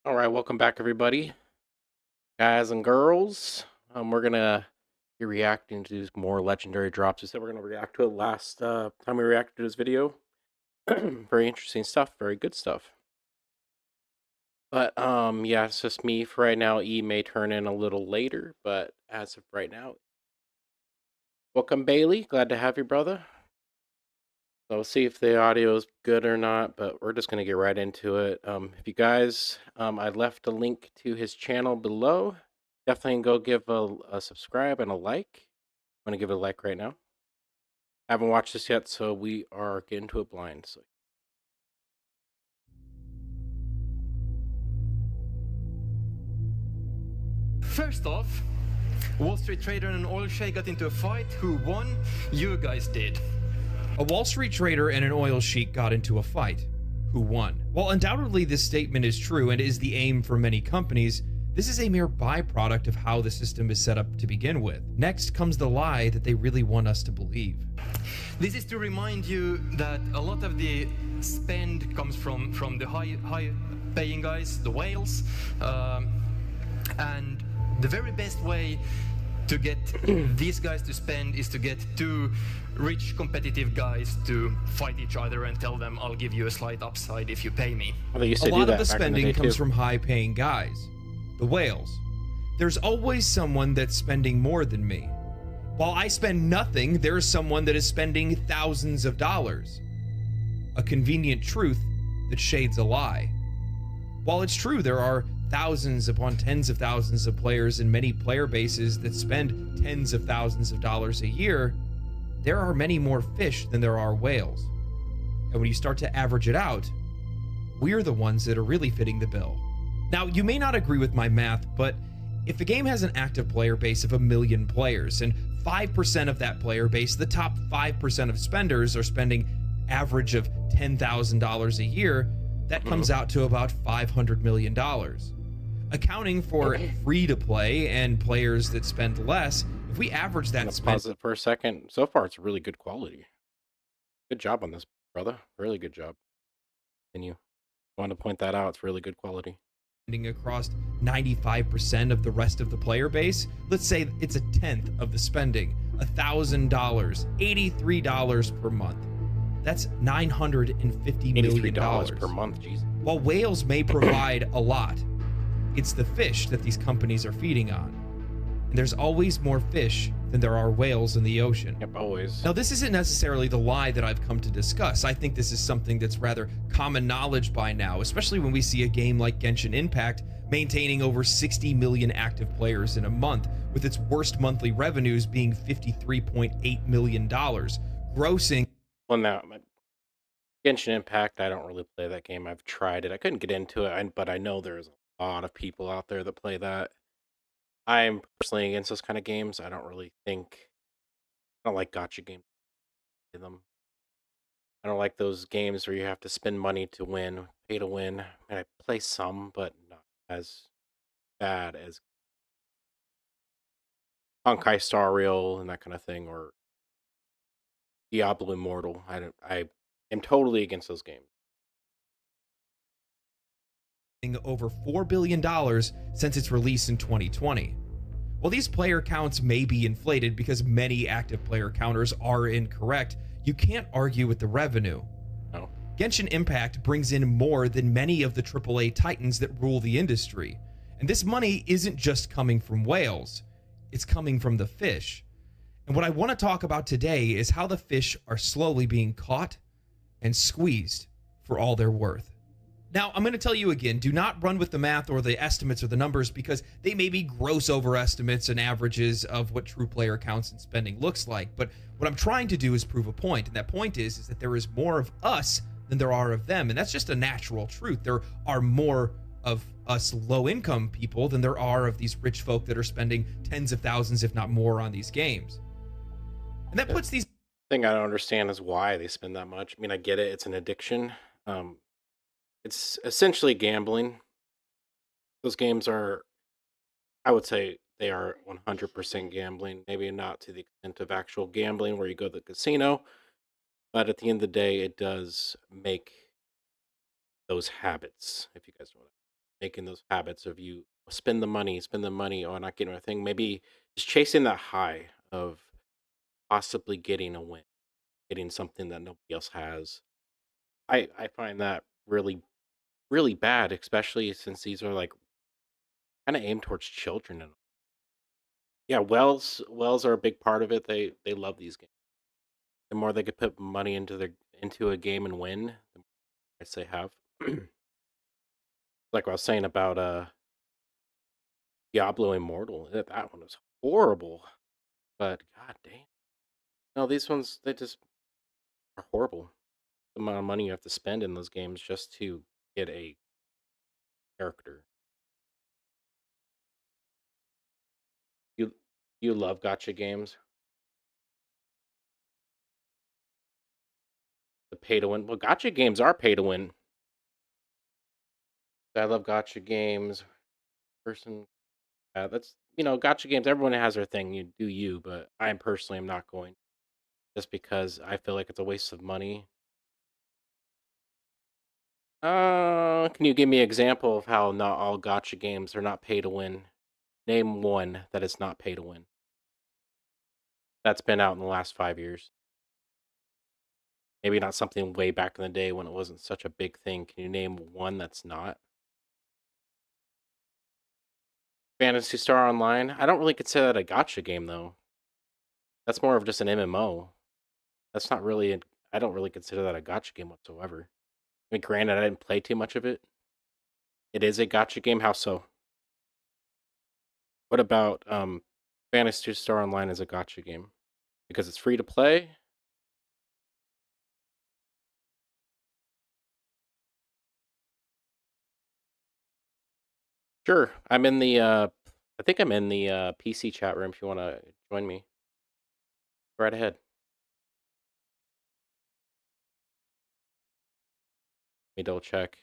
All right, welcome back, everybody, guys and girls. We're gonna be reacting to more legendary drops. We said we're gonna react to it last time we reacted to this video. Very interesting stuff, very good stuff. But yeah, it's just me for right now. E may turn in a little later, but as of right now, welcome Bailey. Glad to have you, brother. So we'll see if the audio is good or not, but we're just gonna get right into it. If you guys, I left a link to his channel below. Definitely go give a subscribe and a like. I'm gonna give it a like right now. I haven't watched this yet, so we are getting to it blind. So First off, Wall Street trader and an oil sheik got into a fight. Who won? You guys did. A Wall Street trader and an oil sheik got into a fight. Who won? While undoubtedly this statement is true and is the aim for many companies, this is a mere byproduct of how the system is set up to begin with. Next comes the lie that they really want us to believe. This is to remind you that a lot of the spend comes from the high paying guys, the whales, and the very best way to get these guys to spend is to get two rich competitive guys to fight each other and tell them, I'll give you a slight upside if you pay me. well, they used A to do lot that of the back in the day spending comes too. from high-paying guys, the whales. There's always someone that's spending more than me. While I spend nothing, there's someone that is spending thousands of dollars. A convenient truth that shades a lie. While it's true there are thousands upon tens of thousands of players in many player bases that spend tens of thousands of dollars a year, there are many more fish than there are whales. And when you start to average it out, we're the ones that are really fitting the bill. Now, you may not agree with my math, but if a game has an active player base of 1 million players and 5% of that player base, the top 5% of spenders are spending average of $10,000 a year, that comes out to about $500 million. Accounting for free to play and players that spend less, if we average that Let's spend, pause it for a second. So far, it's really good quality. Good job on this, brother. Really good job. And you want to point that out? It's really good quality. across 95% of the rest of the player base, let's say it's a tenth of the spending, $1,000, $83 per month. That's $950 million $83 per month, jeez. While whales may provide a lot, it's the fish that these companies are feeding on. And there's always more fish than there are whales in the ocean. Yep, always. Now, this isn't necessarily the lie that I've come to discuss. I think this is something that's rather common knowledge by now, especially when we see a game like Genshin Impact maintaining over 60 million active players in a month, with its worst monthly revenues being $53.8 million, grossing. Well, now, Genshin Impact, I don't really play that game. I've tried it. I couldn't get into it, but I know there's a lot of people out there that play that. I'm personally against those kind of games. I don't really think I don't like gotcha games. Play them. I don't like those games where you have to spend money to win, pay to win. I mean, I play some, but not as bad as Honkai Star Rail and that kind of thing, or Diablo Immortal. I am totally against those games. Over $4 billion since its release in 2020. While these player counts may be inflated because many active player counters are incorrect, you can't argue with the revenue. No. Genshin Impact brings in more than many of the AAA titans that rule the industry. And this money isn't just coming from whales, it's coming from the fish. And what I want to talk about today is how the fish are slowly being caught and squeezed for all they're worth. Now, I'm going to tell you again, do not run with the math or the estimates or the numbers because they may be gross overestimates and averages of what true player counts and spending looks like. But what I'm trying to do is prove a point. And that point is that there is more of us than there are of them. And that's just a natural truth. There are more of us low-income people than there are of these rich folk that are spending tens of thousands, if not more, on these games. And that puts these Thing I don't understand is why they spend that much. I mean, I get it; it's an addiction. It's essentially gambling. Those games are, I would say, they are 100% gambling. Maybe not to the extent of actual gambling where you go to the casino, but at the end of the day, it does make those habits. If you guys know what. making those habits of you spend the money, oh, not getting a thing. Maybe just chasing that high of possibly getting a win, getting something that nobody else has. I find that really bad, especially since these are like kind of aimed towards children. And yeah, wells are a big part of it. They love these games. The more they could put money into a game and win, the more price they have. Like I was saying about Diablo Immortal, that one was horrible. But god dang, no, these ones they just are horrible. The amount of money you have to spend in those games just to get a character. You you love gotcha games, the pay to win. Well, gotcha games are pay to win. I love gotcha games. Person, that's gotcha games. Everyone has their thing. You do you, but I personally am not going just because I feel like it's a waste of money. Can you give me an example of how not all gotcha games are not pay to win? Name one that is not pay to win. That's been out in the last 5 years. Maybe not something way back in the day when it wasn't such a big thing. Can you name one that's not? Phantasy Star Online? I don't really consider that a gotcha game though. That's more of just an MMO. That's not really I don't really consider that a gotcha game whatsoever. I mean, granted, I didn't play too much of it. It is a gotcha game. How so? What about Phantasy Star Online as a gotcha game? Because it's free to play? Sure. I'm in the I think I'm in the PC chat room if you want to join me. Right ahead. Let me double check.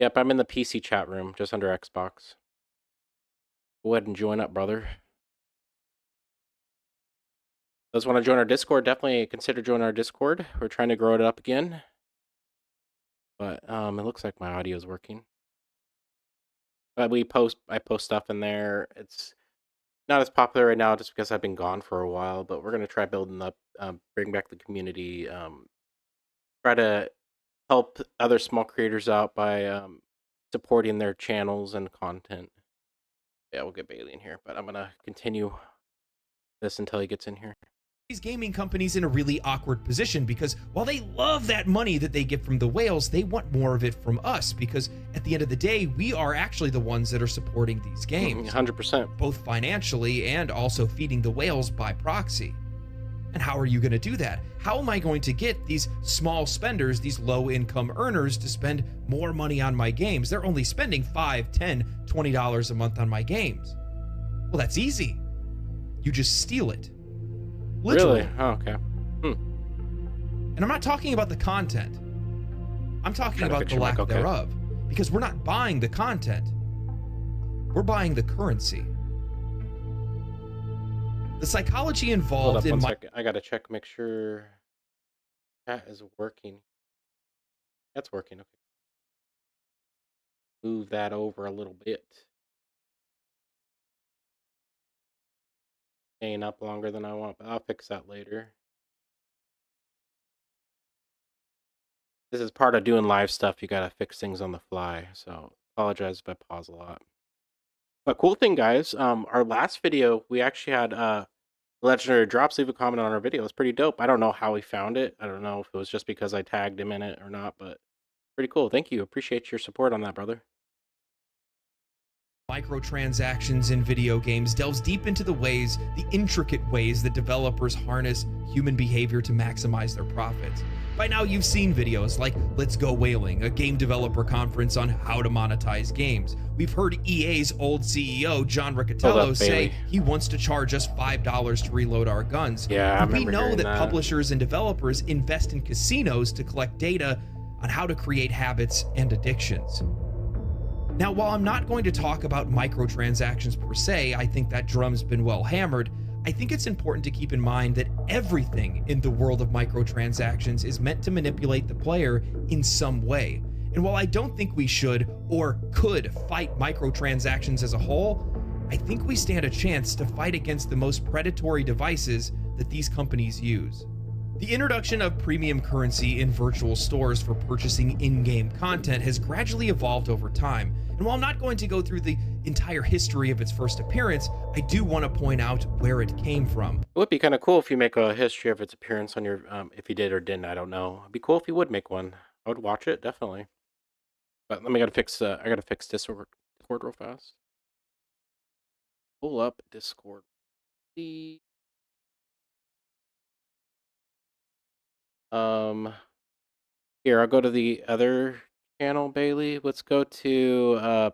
Yep, I'm in the PC chat room, just under Xbox. Go ahead and join up, brother. Those want to join our Discord, definitely consider joining our Discord. We're trying to grow it up again. But it looks like my audio is working. But I post stuff in there. It's not as popular right now just because I've been gone for a while, but we're gonna try building up, bring back the community, try to help other small creators out by supporting their channels and content. Yeah, we'll get Bailey in here, but I'm gonna continue this until he gets in here. These gaming companies in a really awkward position because while they love that money that they get from the whales, they want more of it from us because at the end of the day, we are actually the ones that are supporting these games. 100%. Both financially and also feeding the whales by proxy. And how are you going to do that? How am I going to get these small spenders, these low income earners to spend more money on my games? They're only spending $5, $10, $20 a month on my games. Well, that's easy. You just steal it. Literally. Really? Oh, okay. And I'm not talking about the content. I'm talking about the lack thereof. Because we're not buying the content. We're buying the currency. The psychology involved Hold up in one second. I gotta check, make sure chat is working. That's working. Okay. Move that over a little bit. Staying up longer than I want, but I'll fix that later. This is part of doing live stuff. You gotta fix things on the fly. So apologize if I pause a lot. But cool thing, guys. Our last video, we actually had Legendary Drops leave a comment on our video. It's pretty dope. I don't know how he found it. I don't know if it was just because I tagged him in it or not, but pretty cool. Thank you. Appreciate your support on that, brother. Microtransactions in video games delves deep into the intricate ways that developers harness human behavior to maximize their profits. By now you've seen videos like Let's Go Whaling, a game developer conference on how to monetize games. We've heard EA's old CEO, John Riccitiello, say he wants to charge us $5 to reload our guns. Yeah, we know that publishers and developers invest in casinos to collect data on how to create habits and addictions. Now, while I'm not going to talk about microtransactions per se, I think that drum's been well hammered, I think it's important to keep in mind that everything in the world of microtransactions is meant to manipulate the player in some way. And while I don't think we should or could fight microtransactions as a whole, I think we stand a chance to fight against the most predatory devices that these companies use. The introduction of premium currency in virtual stores for purchasing in-game content has gradually evolved over time. And while I'm not going to go through the entire history of its first appearance, I do want to point out where it came from. It would be kind of cool if you make a history of its appearance on your, if you did or didn't, I don't know. It'd be cool if you would make one. I would watch it, definitely. But I gotta fix Discord real fast. Pull up Discord. See. Here, I'll go to the other channel, Bailey. Let's go to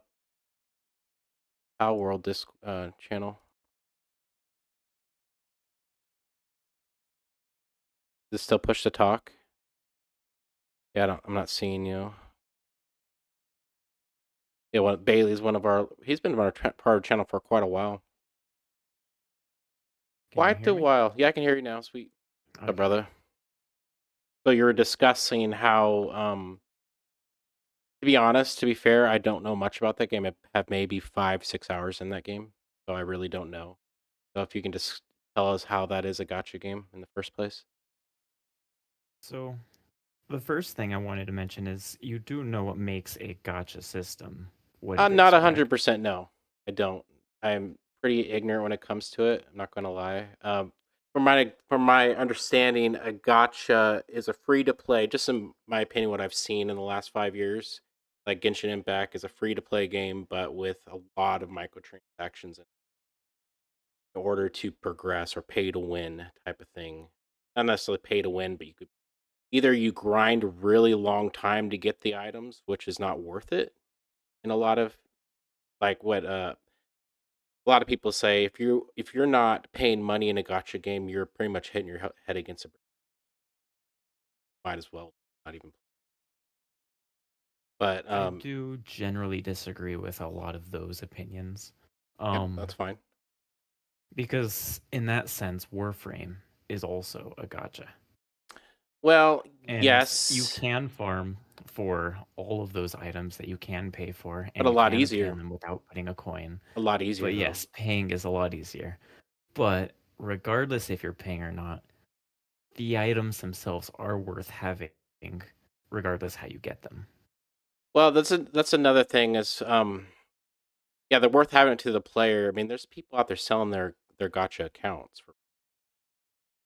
Pal World channel. Does it still push to talk? Yeah, I'm not seeing you. Yeah, Bailey's he's been on part of our channel for quite a while. Quite a while. Yeah, I can hear you now. Sweet. Okay. Oh, brother. So you were discussing how, to be honest, to be fair, I don't know much about that game. I have maybe 5-6 hours in that game, so I really don't know. So if you can just tell us how that is a gacha game in the first place. So, the first thing I wanted to mention is you do know what makes a gacha system. Not 100%, no. I don't. I'm pretty ignorant when it comes to it. I'm not going to lie. From my understanding, a gacha is a free-to-play, just in my opinion, what I've seen in the last 5 years. Like Genshin Impact is a free-to-play game, but with a lot of microtransactions in order to progress or pay to win type of thing. Not necessarily pay to win, but you grind a really long time to get the items, which is not worth it. And a lot of what a lot of people say, if you're not paying money in a gacha game, you're pretty much hitting your head against a brick. Might as well not even. But I do generally disagree with a lot of those opinions. Yeah, that's fine. Because in that sense, Warframe is also a gacha. Well, and yes, you can farm for all of those items that you can pay for, and but a lot easier them without putting a coin. A lot easier. But yes, paying is a lot easier. But regardless if you're paying or not, the items themselves are worth having, regardless how you get them. Well, that's another thing is yeah, they're worth having it to the player. I mean, there's people out there selling their gacha accounts for.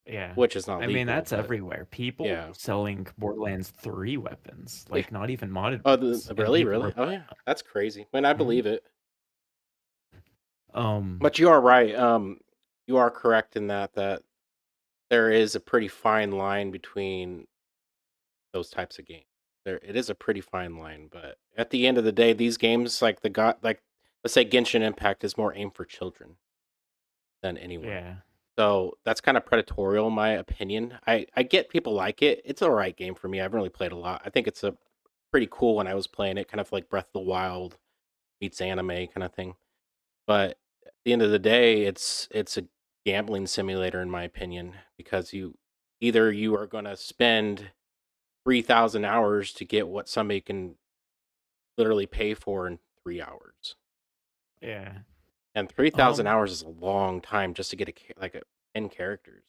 Yeah, which is not legal. I mean, that's everywhere. People selling Borderlands 3 weapons, like not even modded. Oh, really? Oh, yeah, that's crazy. I mean, I believe it. But you are right. You are correct in that there is a pretty fine line between those types of games. It is a pretty fine line, but at the end of the day, these games like let's say Genshin Impact is more aimed for children than anyone. Yeah. So that's kind of predatorial in my opinion. I get people like it. It's a right game for me. I haven't really played a lot. I think it's a pretty cool when I was playing it, kind of like Breath of the Wild meets anime kind of thing. But at the end of the day, it's a gambling simulator in my opinion, because you are going to spend 3,000 hours to get what somebody can literally pay for in 3 hours. Yeah. And 3,000 hours is a long time just to get 10 characters.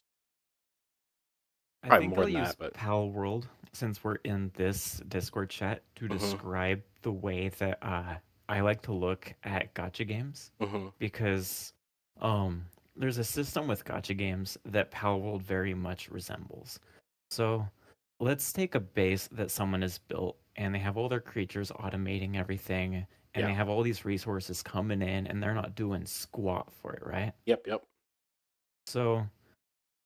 I think I'll use Pal World, since we're in this Discord chat, to describe the way that I like to look at gacha games. Because there's a system with gacha games that Pal World very much resembles. So let's take a base that someone has built, and they have all their creatures automating everything, and they have all these resources coming in, and they're not doing squat for it, right? Yep. So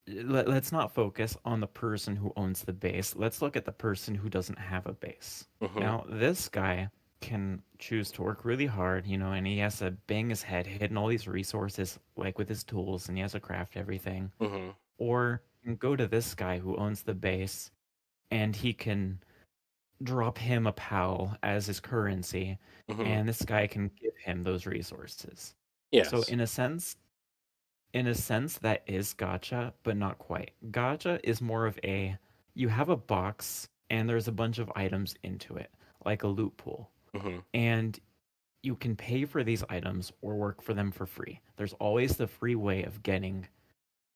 let's not focus on the person who owns the base. Let's look at the person who doesn't have a base. Now, this guy can choose to work really hard, and he has to bang his head, hitting all these resources, like with his tools, and he has to craft everything. Or you can go to this guy who owns the base, and he can drop him a PAL as his currency, and this guy can give him those resources. Yes. So in a sense, that is gacha, but not quite. Gacha is more of you have a box and there's a bunch of items into it. like a loot pool. Hmm. And you can pay for these items or work for them for free. There's always the free way of getting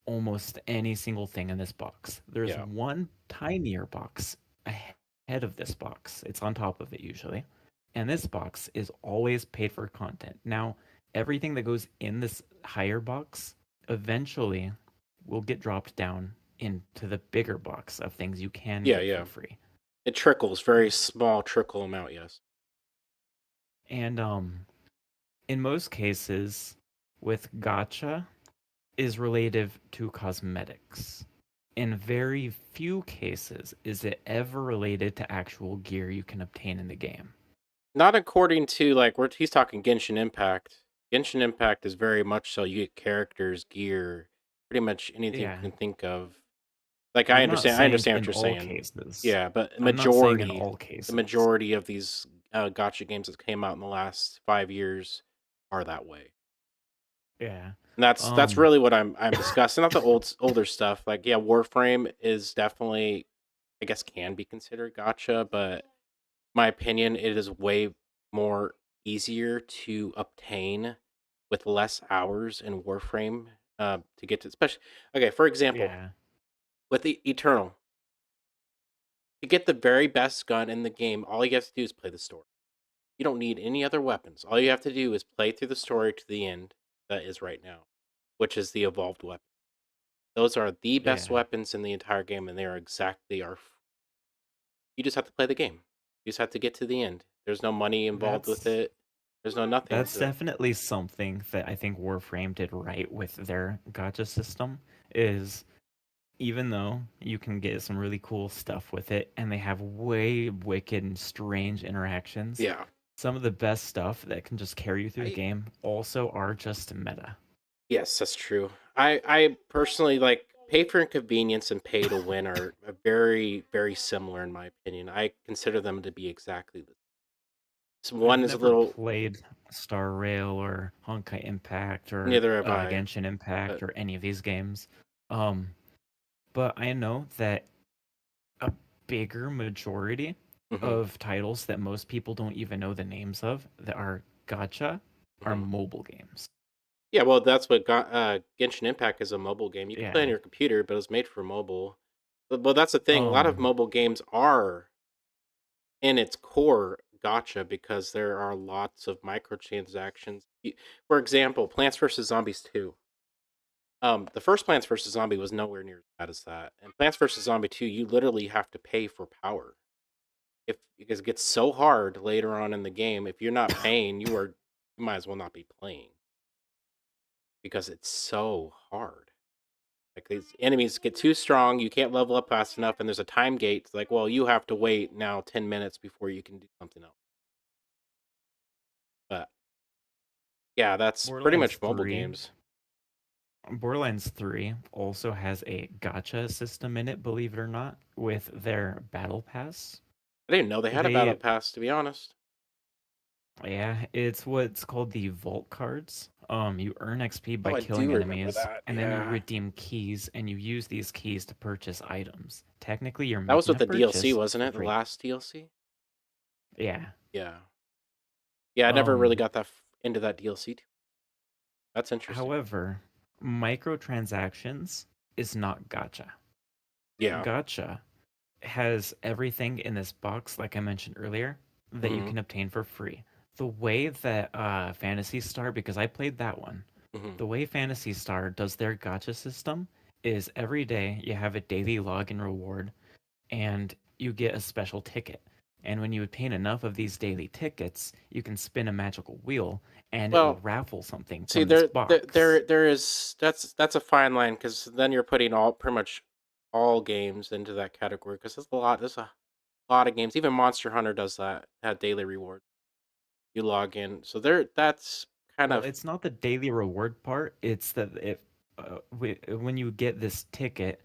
almost any single thing in this box. There's Yeah. one tinier box ahead of this box. It's on top of it usually. And this box is always paid for content. Now, everything that goes in this higher box eventually will get dropped down into the bigger box of things you can Yeah, get yeah. for free. It trickles, very small trickle amount, yes. And in most cases with gacha is related to cosmetics. In very few cases is it ever related to actual gear you can obtain in the game. Not according to like he's talking Genshin Impact. Genshin Impact is very much so you get characters, gear, pretty much anything you Yeah. can think of. Like I'm I not understand saying what in you're all saying. cases. Yeah, but I'm not saying in majority, all the cases. majority of these gotcha games that came out in the last 5 years are that way. Yeah. And that's really what I'm discussing. Not the older stuff. Like yeah, Warframe is definitely, I guess, can be considered gotcha, but my opinion, it is way more easier to obtain with less hours in Warframe to get to, especially. Okay, for example, Yeah. with the Eternal, to get the very best gun in the game, all you have to do is play the story. You don't need any other weapons. All you have to do is play through the story to the end that is right now, which is the evolved weapon. Those are the best Yeah. weapons in the entire game, and they are exactly our. You just have to play the game. You just have to get to the end. There's no money involved with That's it. There's no nothing. That's definitely something that I think Warframe did right with their gacha system is even though you can get some really cool stuff with it and they have way wicked and strange interactions. Yeah. Some of the best stuff that can just carry you through the I- game also are just meta. Yes, that's true. I personally like pay for inconvenience and pay to win are very, very similar in my opinion. I consider them to be exactly the same. One I've is a never little played Star Rail or Honkai Impact or neither have I. Genshin Impact but- or any of these games. But I know that a bigger majority Mhm, of titles that most people don't even know the names of that are gacha are mhm. mobile games. Yeah, well, that's what Genshin Impact is, a mobile game. You can play on Yeah. your computer, but it's made for mobile. But that's the thing. A lot of mobile games are in its core gotcha because there are lots of microtransactions. For example, Plants vs Zombies 2. The first Plants vs Zombie was nowhere near as bad as that, and Plants vs Zombie 2, you literally have to pay for power. Because it gets so hard later on in the game, if you're not paying, you might as well not be playing because it's so hard. Like these enemies get too strong, you can't level up fast enough, and there's a time gate. It's like, well, you have to wait now 10 minutes before you can do something else. But yeah, that's pretty much mobile games. Borderlands 3 also has a gacha system in it, believe it or not, with their battle pass. I didn't know they had a battle pass, to be honest. Yeah, it's what's called the vault cards. You earn XP by killing enemies, and then you redeem keys, and you use these keys to purchase items. Technically, you're That was with the making a DLC, purchase wasn't it? for The free. last DLC? Yeah. Yeah. Yeah, I never really got that into that DLC. That's interesting. However, microtransactions is not gacha. Yeah. Gacha has everything in this box, like I mentioned earlier, that you Mhm. can obtain for free. The way that Phantasy Star, because I played that one, Mhm. the way Phantasy Star does their gacha system is every day you have a daily login reward and you get a special ticket. And when you obtain enough of these daily tickets, you can spin a magical wheel and it will raffle something See, from this box. there is that's a fine line because then you're putting pretty much all games into that category because there's a lot of games. Even Monster Hunter does that daily reward. You log in, so that's kind Well, of it's not the daily reward part. It's that when you get this ticket,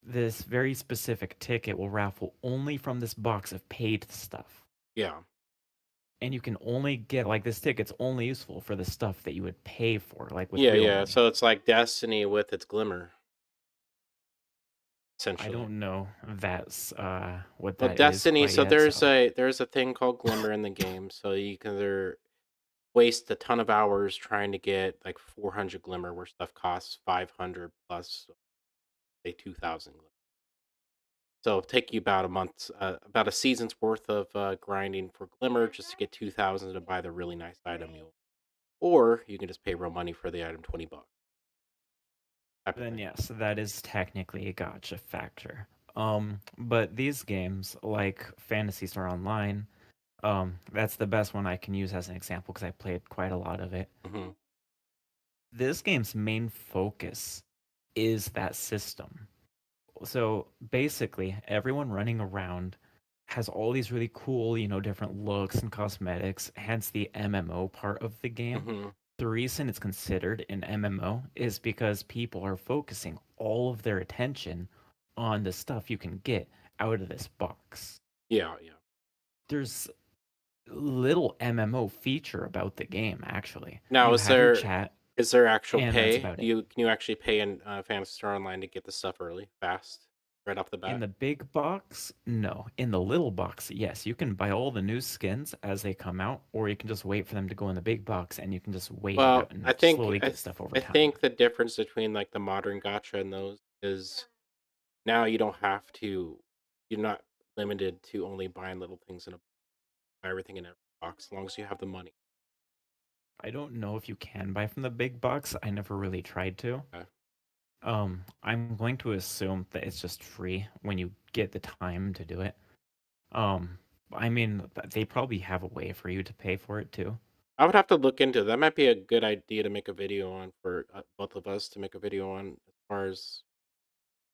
this very specific ticket will raffle only from this box of paid stuff. yeah. And you can only get like this ticket's only useful for the stuff that you would pay for, like with Yeah, real yeah. money. So it's like Destiny with its glimmer. I essentially. don't know that's what Well, that is Destiny, quite so yet. So there's a thing called Glimmer in the game, so you can either waste a ton of hours trying to get like 400 Glimmer, where stuff costs 500 plus, say 2,000 Glimmer. So it'll take you about a month, about a season's worth of grinding for Glimmer just to get 2,000 to buy the really nice item you want. Or you can just pay real money for the item, $20 type of then thing. yes, that is technically a gotcha factor. But these games like Phantasy Star Online, that's the best one I can use as an example because I played quite a lot of it. hmm This game's main focus is that system. So basically, everyone running around has all these really cool, different looks and cosmetics, hence the MMO part of the game. hmm The reason it's considered an MMO is because people are focusing all of their attention on the stuff you can get out of this box. Yeah, yeah. There's little MMO feature about the game, actually. Now, You is have your there chat, actual and that's pay? about Do it. can you actually pay in Phantasy Star Online to get the stuff early, fast, right off the In bat? the big box, no. In the little box, yes. You can buy all the new skins as they come out, or you can just wait for them to go in the big box and you can just wait it Well, out and I think slowly get stuff over I time. think the difference between like the modern gacha and those is now you don't have to. You're not limited to only buying little things in a buy everything in every box, as long as you have the money. I don't know if you can buy from the big box. I never really tried to. Okay. I'm going to assume that it's just free when you get the time to do it. Um, I mean, they probably have a way for you to pay for it too. I would have to look into that. Might be a good idea to make a video on for both of us to make a video on as far as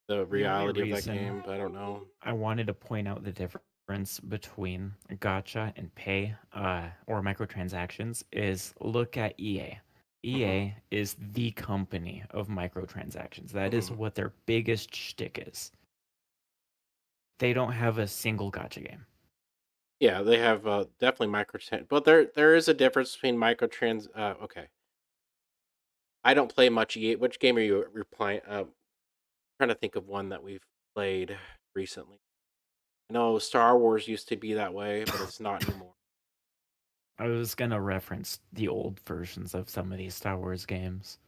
the The only reality of that reason game. But I don't know. I wanted to point out the difference between gacha and pay, or microtransactions is look at EA. EA is the company of microtransactions. That is Mhm. what their biggest shtick is. They don't have a single gacha game. Yeah, they have definitely microtrans, but there is a difference between microtrans. Okay, I don't play much EA. Which game are you replying? Trying to think of one that we've played recently. I know Star Wars used to be that way, but it's not anymore. I was gonna reference the old versions of some of these Star Wars games.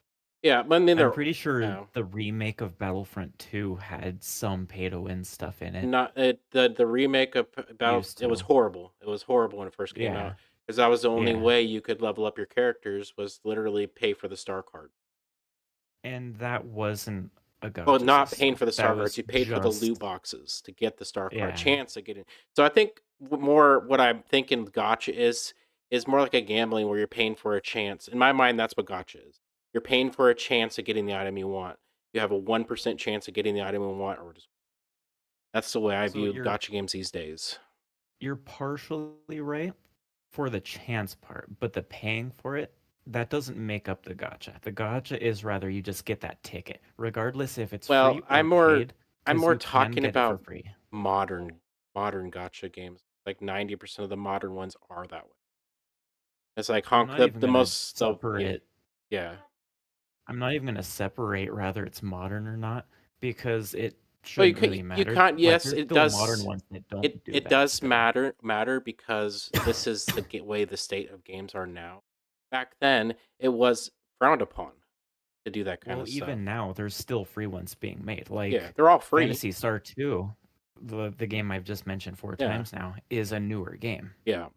Yeah, but I mean I'm they're pretty sure no, the remake of Battlefront 2 had some pay to win stuff in it. not it. The remake of Battle. Used It was to. horrible. It was horrible when it first came out Yeah. because that was the only Yeah. way you could level up your characters was literally pay for the star card. And that wasn't a Well, gacha not paying system. for the That star cards. was You paid for the loot just boxes to get the star card, yeah. chance to get in. So I think more what I'm thinking gotcha is more like a gambling where you're paying for a chance. In my mind, that's what gotcha is. You're paying for a chance of getting the item you want. You have a 1% chance of getting the item you want, or just that's the way I So view gotcha games these days. you're partially right for the chance part, but the paying for it, that doesn't make up the gacha. The gacha is rather you just get that ticket, regardless if it's Well, free or paid, I'm because more you can talking get it for about free. modern gotcha games. Like 90% of the modern ones are that way. It's like I'm honk not even the gonna most separate. yeah. I'm not even gonna separate whether it's modern or not because it Well, shouldn't really you matter. can't. Like Yes, there's it still modern does. ones that don't do It that does still. matter because this is the way the state of games are now. Back then, it was frowned upon to do that kind Well, of stuff. even now, there's still free ones being made. Yeah, Like they're all free. Phantasy Star 2, the game I've just mentioned four Yeah. times now, is a newer game. Yeah.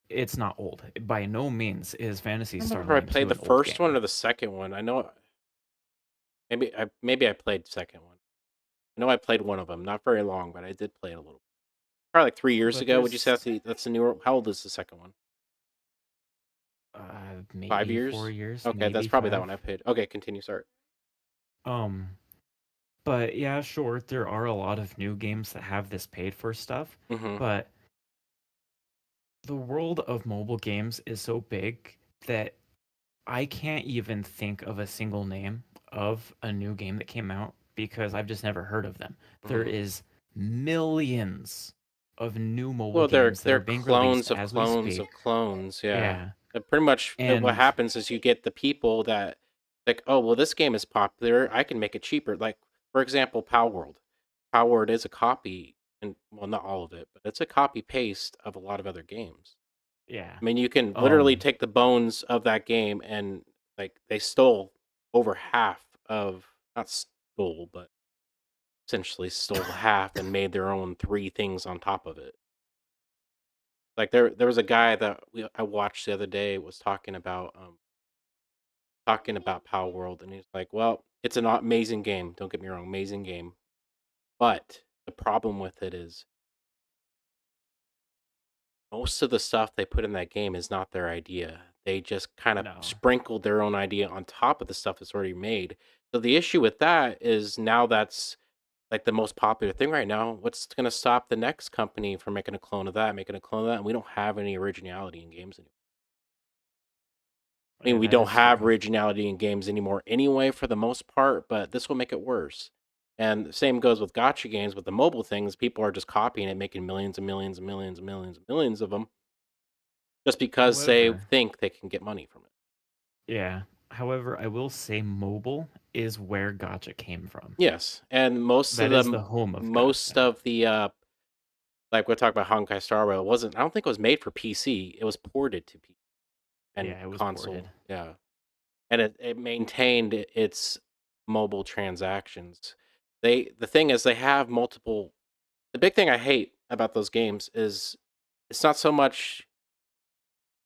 It's not old. By no means is Phantasy I Star remember I Online played 2 the an old first one game. or the second one. I know maybe I played the second one. I know I played one of them, not very long, but I did play it a little. Probably like 3 years But ago. Would you say there's that's the newer? How old is the second one? 5 maybe years? 4 years, Okay, that's maybe probably that 5. one I played. Okay, continue. Sorry. But yeah, sure, there are a lot of new games that have this paid for stuff, Mhm. but the world of mobile games is so big that I can't even think of a single name of a new game that came out because I've just never heard of them. There Mhm. is millions of new mobile Well, games that they're are being released clones of as we clones speak. of clones. Yeah. Yeah. Pretty much what And happens is you get the people that like, oh well, this game is popular. I can make it cheaper. Like for example, Pal World. Power is a copy, and well, not all of it, but it's a copy paste of a lot of other games. Yeah. I mean, you can literally take the bones of that game and like they stole over half of not stole, but essentially stole half and made their own 3 things on top of it. Like there was a guy that I watched the other day was talking about Power World, and he's like, "Well, it's an amazing game. Don't get me wrong, amazing game, but the problem with it is most of the stuff they put in that game is not their idea. They just kind of No. sprinkled their own idea on top of the stuff that's already made. So the issue with that is now that's like the most popular thing right now. What's going to stop the next company from making a clone of that, making a clone of that? And we don't have any originality in games anymore. I mean, Yeah, we that don't is have true. originality in games anymore anyway, for the most part, but this will make it worse. And the same goes with gotcha games with the mobile things. People are just copying it, making millions and millions and millions and millions and millions of them just because they However, think they can get money from it. yeah. However, I will say mobile is where Gotcha came from. Yes, and That is the home of most Gotcha. of the like we're talking about Honkai Star Rail, it wasn't. I don't think it was made for PC. It was ported to PC and Yeah, it was console. ported. Yeah, and it maintained its mobile transactions. The thing is they have multiple. The big thing I hate about those games is it's not so much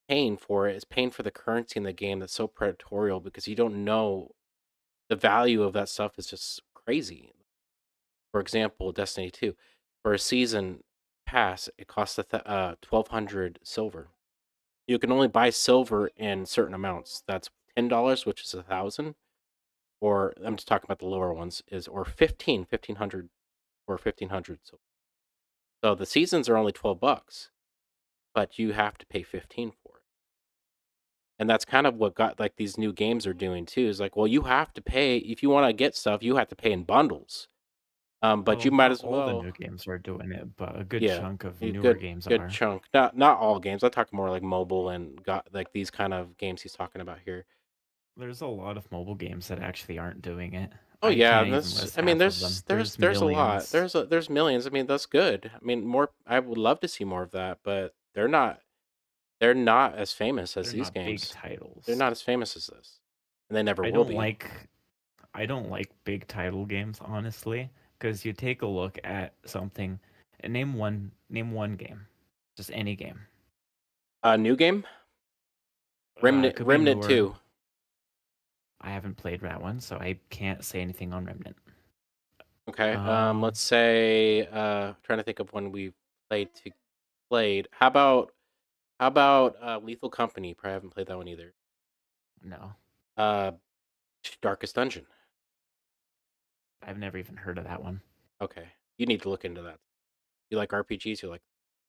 paying for it; it's paying for the currency in the game that's so predatorial because you don't know the value of that stuff is just crazy. For example, Destiny 2, for a season pass, it costs 1,200 silver. You can only buy silver in certain amounts. That's $10, which is 1,000, or I'm just talking about the lower ones, or 1,500 or 1,500 silver. So the seasons are only $12, but you have to pay 15 for it. And that's kind of what got like these new games are doing too. Is like, well, you have to pay if you want to get stuff. You have to pay in bundles. But you Well, might not as all the well. new games are doing it, but a good Yeah, chunk of a newer good games good are. chunk. Not all games. I talk more like mobile and got like these kind of games he's talking about here. There's a lot of mobile games that actually aren't doing it. Oh I yeah, can't and even this. list I mean, half of them. there's a lot. Millions. There's millions. I mean, that's good. I mean, more. I would love to see more of that, but they're not as famous as They're these not big games. They're titles. not as famous as this, and they never I will don't be. like I don't like big title games, honestly, because you take a look at something and name one game. Just any game. New game, It could be Remnant newer. 2. I haven't played that one, so I can't say anything on Remnant. Okay. Um, Let's say. Trying to think of one we played. How about Lethal Company? Probably haven't played that one either. no. Uh, Darkest Dungeon. I've never even heard of that one. Okay, you need to look into that. You like RPGs? You like?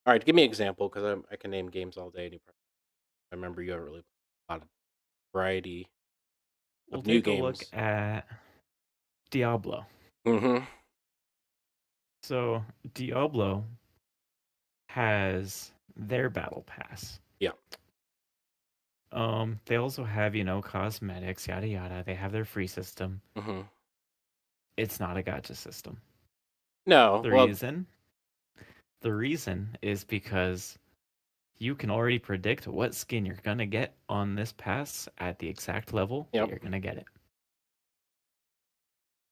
All right, give me an example because I can name games all day. And I remember you have really a lot of variety We'll of new take a look games. at Diablo. Mm-hmm. So, Diablo has their battle pass. Yeah. They also have, cosmetics, yada yada. They have their free system. Mm-hmm. It's not a gacha system. No. The Well. reason is because you can already predict what skin you're gonna get on this pass at the exact level that Yep. you're gonna get it.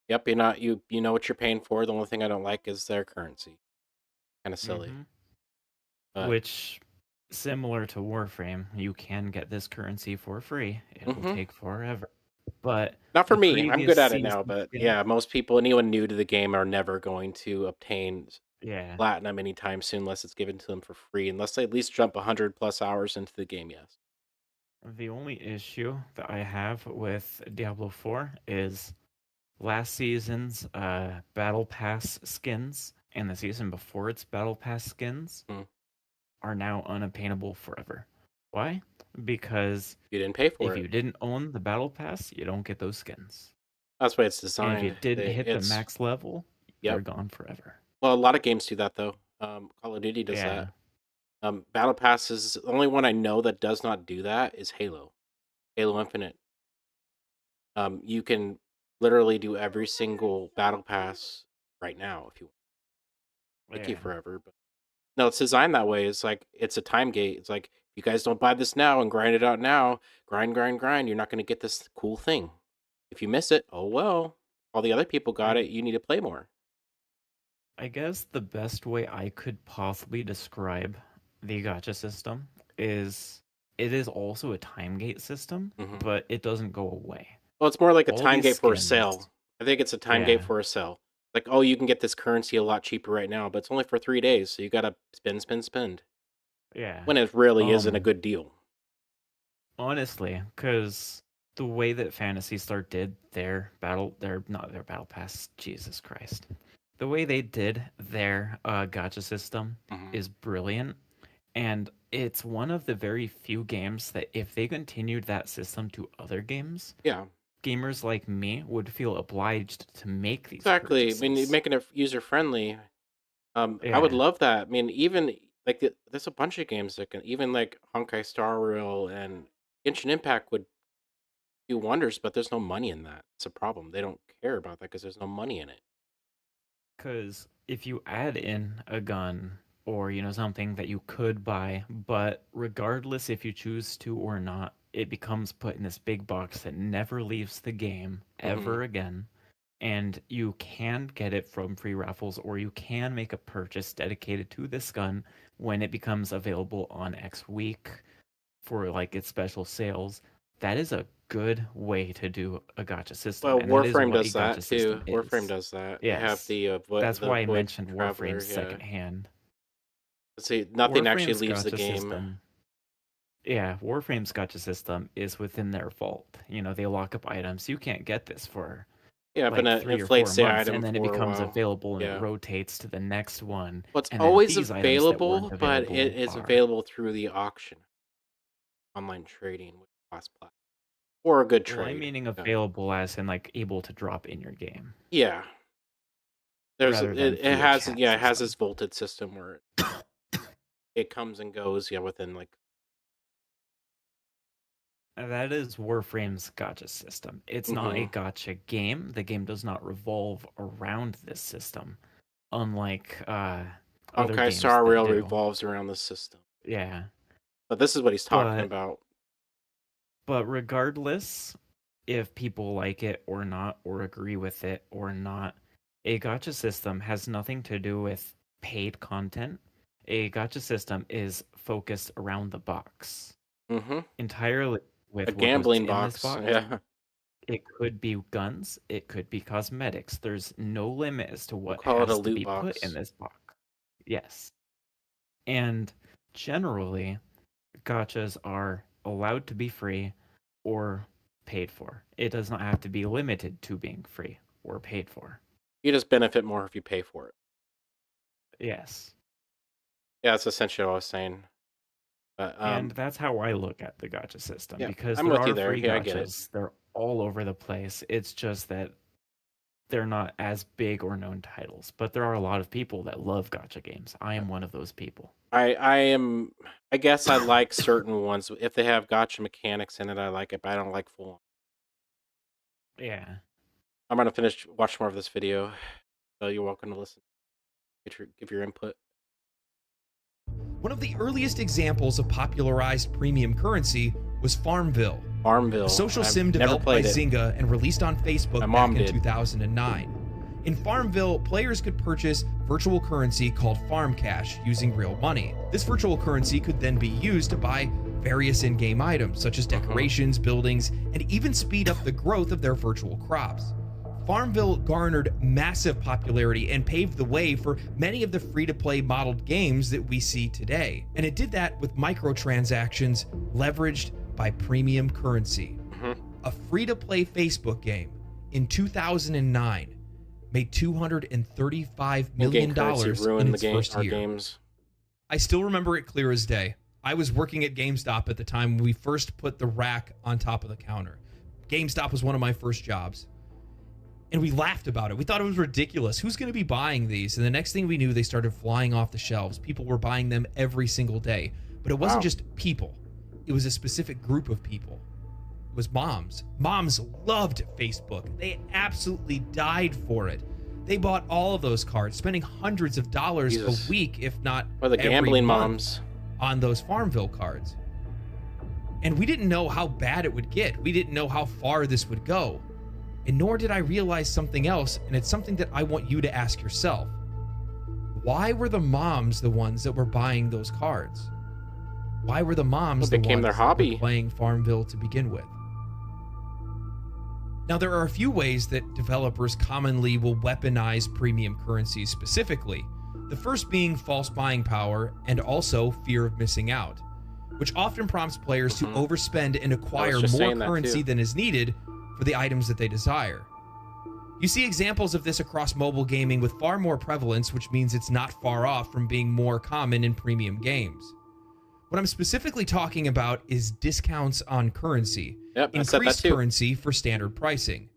Yep. You're not. You know what you're paying for. The only thing I don't like is their currency. Kind of silly. But Which, similar to Warframe, you can get this currency for free. It will take forever. But not for the me. I'm good previous at it now, season but skin- yeah, most people, anyone new to the game, are never going to obtain Yeah. platinum anytime soon unless it's given to them for free. Unless they at least jump 100+ hours into the game. Yes. The only issue that I have with Diablo 4 is last season's Battle Pass skins and the season before its Battle Pass skins are now unobtainable forever. Why? Because you didn't pay for if it. you didn't own the Battle Pass, you don't get those skins. That's why it's And designed. if you didn't hit the max level, they're gone forever. Well, a lot of games do that though. Call of Duty does that. Battle Pass is the only one I know that does not do that is Halo. Halo Infinite. You can literally do every single Battle Pass right now if you want. Take you Yeah. forever. But no, it's designed that way. It's like it's a time gate. It's like if you guys don't buy this now and grind it out now, grind, you're not going to get this cool thing. If you miss it, oh well. All the other people got it. You need to play more. I guess the best way I could possibly describe the gacha system is it is also a time gate system, but it doesn't go away. Well, it's more like a All time these gate for a skins- sale. I think it's a time gate Yeah. for a sell. Like, oh, you can get this currency a lot cheaper right now, but it's only for 3 days, so you gotta spend. Yeah. When it really isn't a Um, good deal. Honestly, because the way that Phantasy Star did their battle pass, Jesus Christ. The way they did their gacha system is brilliant. And it's one of the very few games that if they continued that system to other games, Yeah, gamers like me would feel obliged to make these exactly. I mean, purchases. making it user friendly. I would Yeah. love that. I mean, even like there's a bunch of games that can, even like Honkai Star Rail and Genshin Impact would do wonders, but there's no money in that. It's a problem. They don't care about that because there's no money in it. Because if you add in a gun or, something that you could buy, but regardless if you choose to or not, it becomes put in this big box that never leaves the game ever again. And you can get it from free raffles, or you can make a purchase dedicated to this gun when it becomes available on X week for like its special sales. That is a good way to do a gacha system. Well, and that is Warframe what a does that gacha too. system Warframe is. does that. They have Yes. the That's the why I Void mentioned Traveler, Warframe secondhand. See, nothing actually Warframe's leaves the gacha game. system. Yeah, Warframe's gacha system is within their vault. They lock up items. You can't get this for Yeah, like but it 3 or 4 inflates the months, item and then it for a becomes while. available and Yeah. it rotates to the next one. Well, it's and then always these items that available, weren't but it available is are- available through the auction, online trading with cost platform, or a good Well, trade. I'm meaning Yeah. available as in like able to drop in your game. Yeah. There's Rather than it through a has chat it has system. this vaulted system where it comes and goes within like That is Warframe's gacha system. It's not a gacha game. The game does not revolve around this system, unlike other Honkai games Star that Rail do. revolves around the system. Yeah. But this is what he's talking But- about. But regardless if people like it or not, or agree with it or not, a gacha system has nothing to do with paid content. A gacha system is focused around the box. Entirely with A what goes gambling in box. this box. Yeah. It could be guns, it could be cosmetics. There's no limit as to what call it has a to loot be box. put in this box. Yes. And generally, gachas are allowed to be free or paid for. It does not have to be limited to being free or paid for. You just benefit more if you pay for it. Yes. Yeah, that's essentially what I was saying. But And that's how I look at the gacha system, Yeah, because I'm there with you are there. free Yeah, I get it. gachas. They're all over the place. It's just that they're not as big or known titles, but there are a lot of people that love gacha games. I am one of those people. I guess I like certain ones. If they have gotcha mechanics in it, I like it, but I don't like full on. Yeah. I'm gonna watch more of this video. So you're welcome to listen. Give your input. One of the earliest examples of popularized premium currency was Farmville, Farmville. a social I've sim never developed by played it. Zynga and released on Facebook My mom back in did. 2009. In Farmville, players could purchase virtual currency called Farm Cash using real money. This virtual currency could then be used to buy various in-game items such as decorations, buildings, and even speed up the growth of their virtual crops. Farmville garnered massive popularity and paved the way for many of the free-to-play modeled games that we see today. And it did that with microtransactions leveraged by premium currency. A free-to-play Facebook game in 2009 made $235 million In-game currency in ruined its first our year. games. I still remember it clear as day. I was working at GameStop at the time when we first put the rack on top of the counter. GameStop was one of my first jobs. And we laughed about it. We thought it was ridiculous. Who's going to be buying these? And the next thing we knew, they started flying off the shelves. People were buying them every single day. But it wasn't Wow. just people. It was a specific group of people. It was moms. Moms loved Facebook. They absolutely died for it. They bought all of those cards, spending hundreds of dollars Jesus. a week, if not Or the every gambling month, moms. on those Farmville cards. And we didn't know how bad it would get. We didn't know how far this would go. And nor did I realize something else, and it's something that I want you to ask yourself. Why were the moms the ones that were buying those cards? Why were the moms It the became ones their that were hobby. playing Farmville to begin with? Now, there are a few ways that developers commonly will weaponize premium currencies specifically. The first being false buying power and also fear of missing out, which often prompts players to overspend and acquire just more saying that currency too. than is needed for the items that they desire. You see examples of this across mobile gaming with far more prevalence, which means it's not far off from being more common in premium games. What I'm specifically talking about is discounts on currency, Yep, I said that increased too. currency for standard pricing,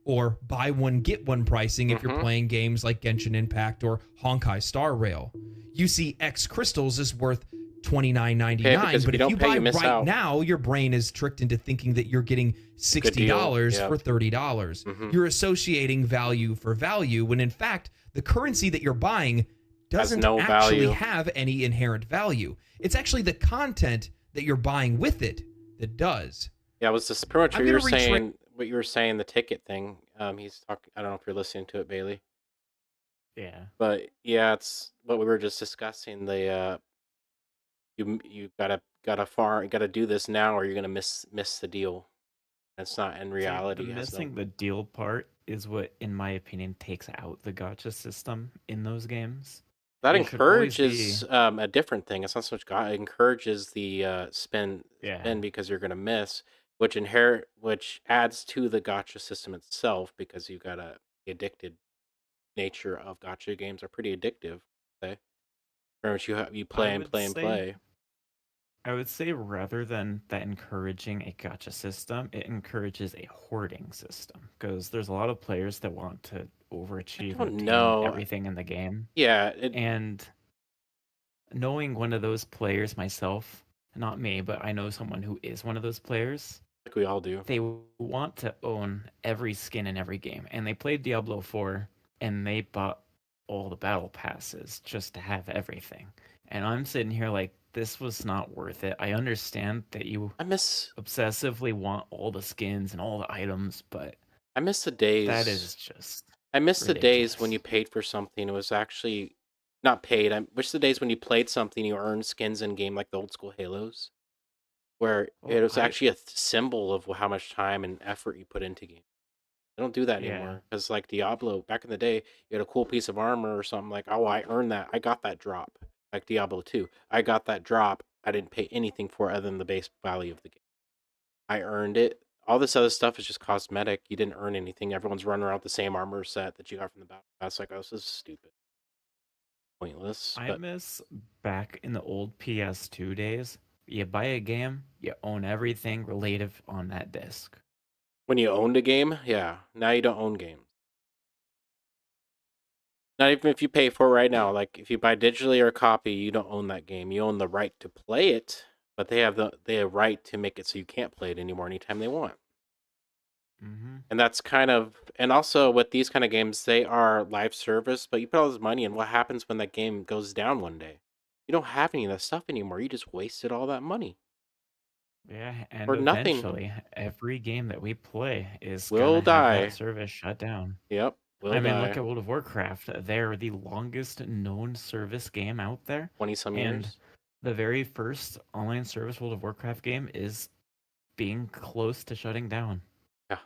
or buy one get one pricing if you're playing games like Genshin Impact or Honkai Star Rail. You see X crystals is worth $29.99, because if but you if don't you pay, buy you miss right out. now, your brain is tricked into thinking that you're getting $60 yeah. for $30. You're associating value for value when in fact the currency that you're buying doesn't no actually value. have any inherent value. It's actually the content that you're buying with it that does. Yeah, it was just pretty much I'm what you were gonna saying. What you were saying, the ticket thing. He's talking. I don't know if you're listening to it, Bailey. Yeah. But yeah, it's what we were just discussing. The you gotta do this now, or you're gonna miss the deal. It's not in See, reality. the It has no- missing the deal part is what, in my opinion, takes out the gacha system in those games. that it should always encourages a different thing. It's not so much God. It encourages the spend Yeah. because you're gonna miss, which adds to the gotcha system itself because you gotta the addicted nature of gotcha games are pretty addictive. Okay, very much you play and would play and say- play. I would say rather than that encouraging a gacha system, it encourages a hoarding system because there's a lot of players that want to overachieve don't and obtain know. everything in the game. Yeah, And knowing one of those players myself, not me, but I know someone who is one of those players, like we all do. they want to own every skin in every game. And they played Diablo 4 and they bought all the battle passes just to have everything. And I'm sitting here like, this was not worth it. I understand that you I miss obsessively want all the skins and all the items, but the days. that is just I miss the days when ridiculous. you paid for something. It was actually not paid. I wish the days when you played something, you earned skins in game like the old school Halos, where Well, it was I- actually a symbol of how much time and effort you put into games. They don't do that Yeah. anymore because like Diablo back in the day, you had a cool piece of armor or something like, oh, I earned that. I got that drop. Like Diablo 2, I got that drop. I didn't pay anything for it other than the base value of the game. I earned it. All this other stuff is just cosmetic. You didn't earn anything. Everyone's running around with the same armor set that you got from the battle pass. Like, oh, this is stupid, pointless. I But miss back in the old PS2 days. You buy a game, you own everything relative on that disc. when you owned a game, yeah. Now you don't own games. Not even if you pay for it right now. Like if you buy digitally or a copy, you don't own that game. You own the right to play it, but they have the right to make it so you can't play it anymore anytime they want. Mm-hmm. And that's kind of, and also with these kind of games, they are live service, but you put all this money in. What happens when that game goes down one day? You don't have any of that stuff anymore. You just wasted all that money. Yeah, and For nothing. eventually, every game that we play is Will gonna have die. that service shut down. Yep. Will I mean, die. look at World of Warcraft. They're the longest known service game out there. 20-some And years. the very first online service World of Warcraft game is being close to shutting down. Yeah.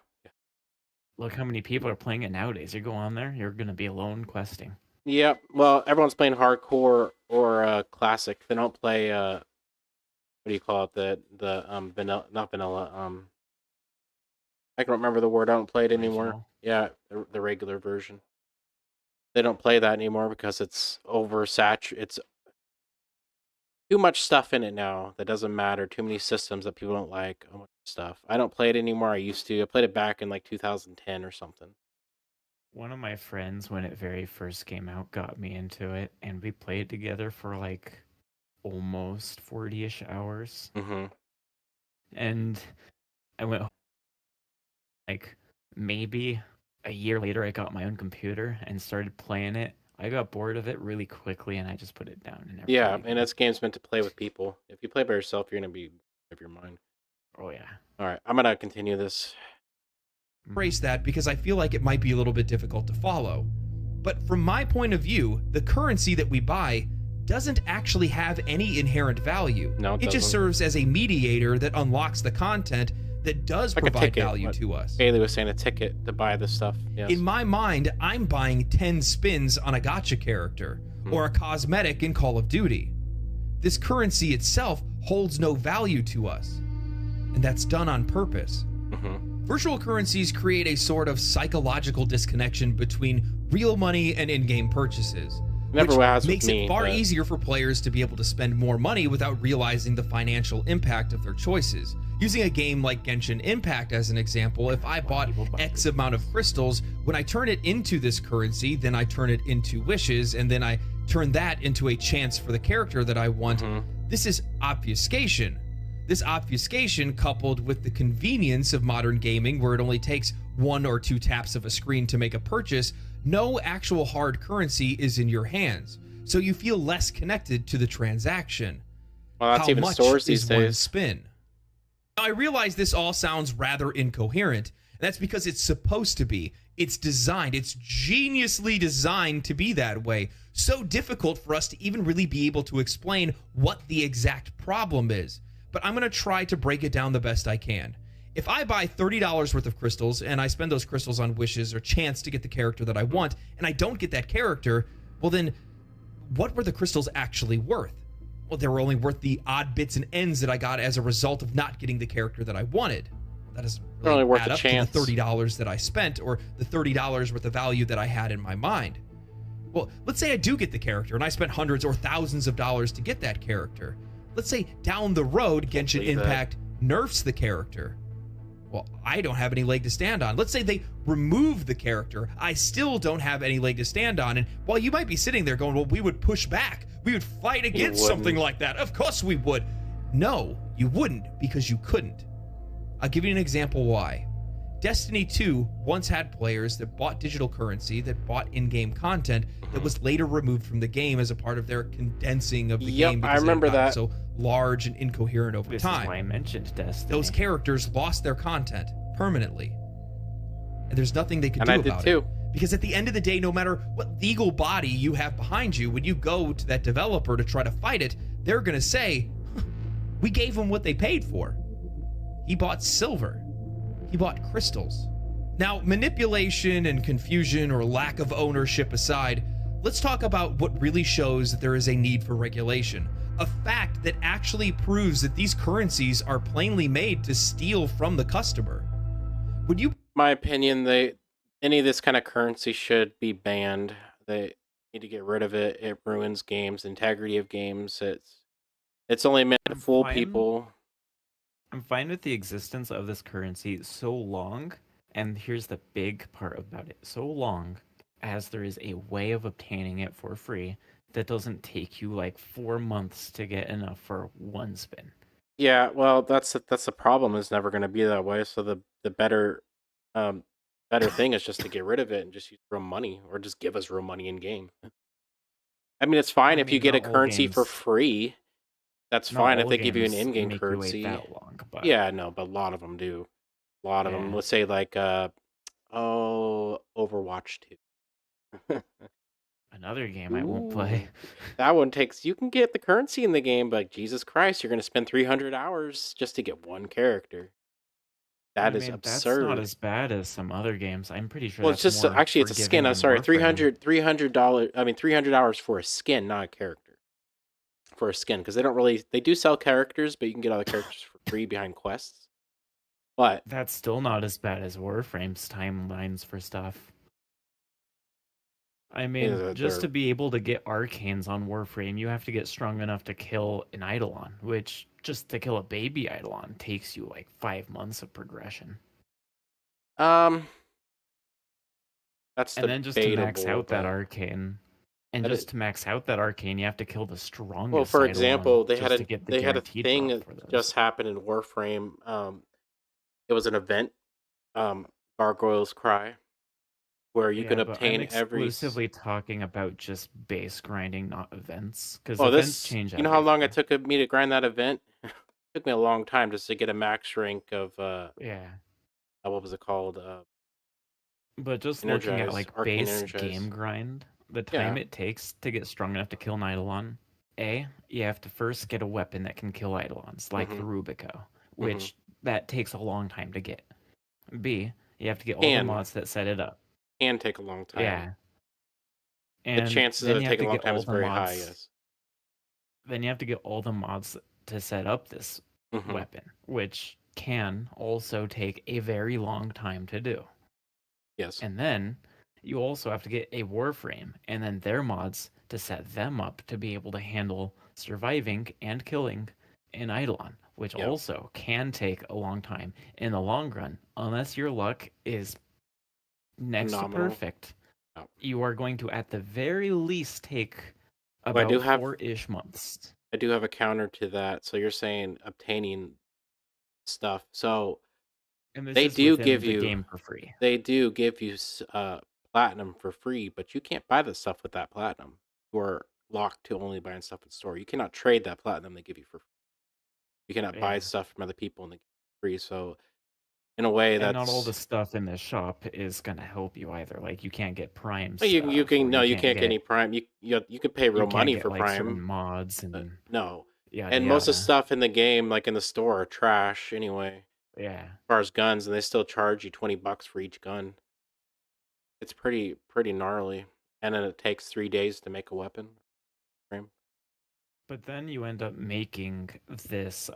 Look how many people are playing it nowadays. You go on there, you're going to be alone questing. Yep. Well, everyone's playing hardcore or classic. They don't play what do you call it? The vanilla, not vanilla. I can't remember the word. I don't play it anymore. Original. Yeah, the regular version. They don't play that anymore because it's it's too much stuff in it now that doesn't matter. Too many systems that people don't like. Oh, much stuff. I don't play it anymore. I used to. I played it back in like 2010 or something. One of my friends, when it very first came out, got me into it, and we played together for like almost 40-ish hours. Mm-hmm. And I went home, like maybe a year later, I got my own computer and started playing it. I got bored of it really quickly, and I just put it down and never Yeah, played and again. this game's meant to play with people. If you play by yourself, you're gonna be out of your mind. Oh yeah. All right, I'm gonna continue this. Embrace that because I feel like it might be a little bit difficult to follow. But from my point of view, the currency that we buy doesn't actually have any inherent value. No, it It just doesn't. serves as a mediator that unlocks the content that does Like a provide ticket, value what to us. Haley was saying, a ticket to buy this stuff. Yes. In my mind, I'm buying 10 spins on a gacha character or a cosmetic in Call of Duty. This currency itself holds no value to us, and that's done on purpose. Virtual currencies create a sort of psychological disconnection between real money and in-game purchases, Never which has with makes me, it far but- easier for players to be able to spend more money without realizing the financial impact of their choices. Using a game like Genshin Impact as an example, if I bought X amount of crystals, when I turn it into this currency, then I turn it into wishes, and then I turn that into a chance for the character that I want. This is obfuscation. This obfuscation, coupled with the convenience of modern gaming, where it only takes 1 or 2 taps of a screen to make a purchase, no actual hard currency is in your hands, so you feel less connected to the transaction. Well, that's How even much stores is these one days. spin? Now, I realize this all sounds rather incoherent, and that's because it's supposed to be. It's designed, it's geniusly designed to be that way. So difficult for us to even really be able to explain what the exact problem is. But I'm going to try to break it down the best I can. If I buy $30 worth of crystals and I spend those crystals on wishes or chance to get the character that I want, and I don't get that character, well then, what were the crystals actually worth? Well, they were only worth the odd bits and ends that I got as a result of not getting the character that I wanted. Well, that doesn't They're only really worth add a up chance. to the $30 that I spent or the $30 worth of value that I had in my mind. Well, let's say I do get the character and I spent hundreds or thousands of dollars to get that character. Let's say down the road, Genshin believe that. Impact nerfs the character. Well, I don't have any leg to stand on. Let's say they remove the character. I still don't have any leg to stand on. And while you might be sitting there going, well, we would push back. We would fight against something wouldn't. like that. Of course we would. No, you wouldn't because you couldn't. I'll give you an example why. Destiny 2 once had players that bought digital currency, that bought in-game content that was later removed from the game as a part of their condensing of the Yep, game I because it had remember gotten that. so large and incoherent over This time. is why I mentioned Destiny. Those characters lost their content permanently. And there's nothing they could And do I did about too. it. Because at the end of the day, no matter what legal body you have behind you, when you go to that developer to try to fight it, they're going to say, we gave him what they paid for. He bought silver. He bought crystals. Now, manipulation and confusion or lack of ownership aside, let's talk about what really shows that there is a need for regulation. A fact that actually proves that these currencies are plainly made to steal from the customer. Would you My opinion, any of this kind of currency should be banned. They need to get rid of it. It ruins games, integrity of games. It's only meant to I'm fool fine. people. I'm fine with the existence of this currency so long, and here's the big part about it, so long as there is a way of obtaining it for free that doesn't take you like 4 months to get enough for one spin. Yeah, well, that's the problem. It's never going to be that way. So the better thing is just to get rid of it and just use real money, or just give us real money in game. I mean, it's fine I if you mean, get a not all currency for games- free. That's Not fine if all they give you an games in-game make you wait currency. that long, but Yeah, no, but a lot of them do. A lot of them. Yeah. Let's say like Overwatch 2. another game I won't play. That one takes, you can get the currency in the game, but Jesus Christ, you're going to spend 300 hours just to get one character. That I is mean, absurd. That's not as bad as some other games. I'm pretty sure. Well, it's that's just more actually it's a skin. forgiving I'm than sorry, Warframe. $300. I mean, 300 hours for a skin, not a character. For a skin, because they do sell characters, but you can get all the characters for free behind quests. But That's still not as bad as Warframe's timelines for stuff. I mean, they're- just to be able to get arcanes on Warframe, you have to get strong enough to kill an Eidolon, which just to kill a baby Eidolon takes you like 5 months of progression. that's And then just to max debatable, out that but- arcane, and That just is- to max out that arcane, you have to kill the strongest. Well, for Eidolon example, they had just a to get the they had a guaranteed thing drop that for those. just happened in Warframe. It was an event, Gargoyle's Cry, where you can Yeah, but I'm obtain every. exclusively talking about just base grinding, not events, because Oh, events this. change You know how long it everything. took me to grind that event? It took me a long time just to get a max rank of Yeah, what was it called? but just looking at Energize, like Arcane base Energize. game grind, the Yeah. time it takes to get strong enough to kill an Eidolon, you have to first get a weapon that can kill Eidolons, like the Rubico, which that takes a long time to get. B, you have to get all the mods that set it up. Can take a long time. Yeah. The And chances then of you it have taking to a long get time all is the very high, mods. yes. Then you have to get all the mods to set up this weapon, which can also take a very long time to do. Yes. And then you also have to get a Warframe and then their mods to set them up to be able to handle surviving and killing an Eidolon, which also can take a long time in the long run, unless your luck is next to perfect. You are going to, at the very least, take about 4-ish months. I do have a counter to that. So you're saying obtaining stuff. So they do give you game for free. They do give you platinum for free, but you can't buy the stuff with that platinum. You are locked to only buying stuff in store. You cannot trade that platinum they give you for free. You cannot buy stuff from other people and they give you free. So in a way, and not all the stuff in the shop is gonna help you either. Like you can't get Prime. You can't get any Prime. You could pay real money for like, Prime certain mods and no. Yeah, and most of the stuff in the game, like in the store, are trash anyway. Yeah. As far as guns, and they still charge you $20 for each gun. It's pretty gnarly, and then it takes 3 days to make a weapon. But then you end up making this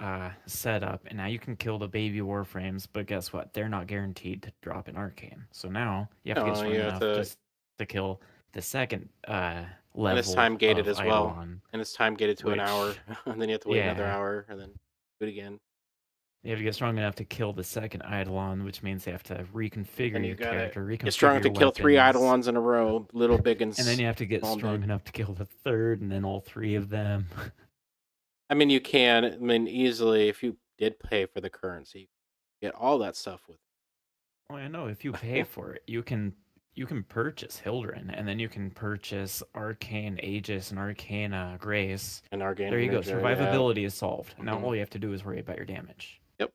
setup, and now you can kill the baby Warframes, but guess what? They're not guaranteed to drop in Arcane. So now you have to get strong enough just to kill the second level. And it's time gated as well. Eidolon, and it's time gated to an hour, and then you have to wait another hour, and then do it again. You have to get strong enough to kill the second Eidolon, which means they have to reconfigure your character, reconfigure get strong enough to kill 3 Eidolons in a row, little, big, and and then you have to get strong enough to kill the third, and then all 3 of them. I mean, you can. I mean, easily, if you did pay for the currency, get all that stuff with it. Oh, I know. If you pay for it, you can purchase Hildren, and then you can purchase Arcane Aegis and Arcane Grace. And Arcane there you go. Survivability is solved. Now all you have to do is worry about your damage. Yep.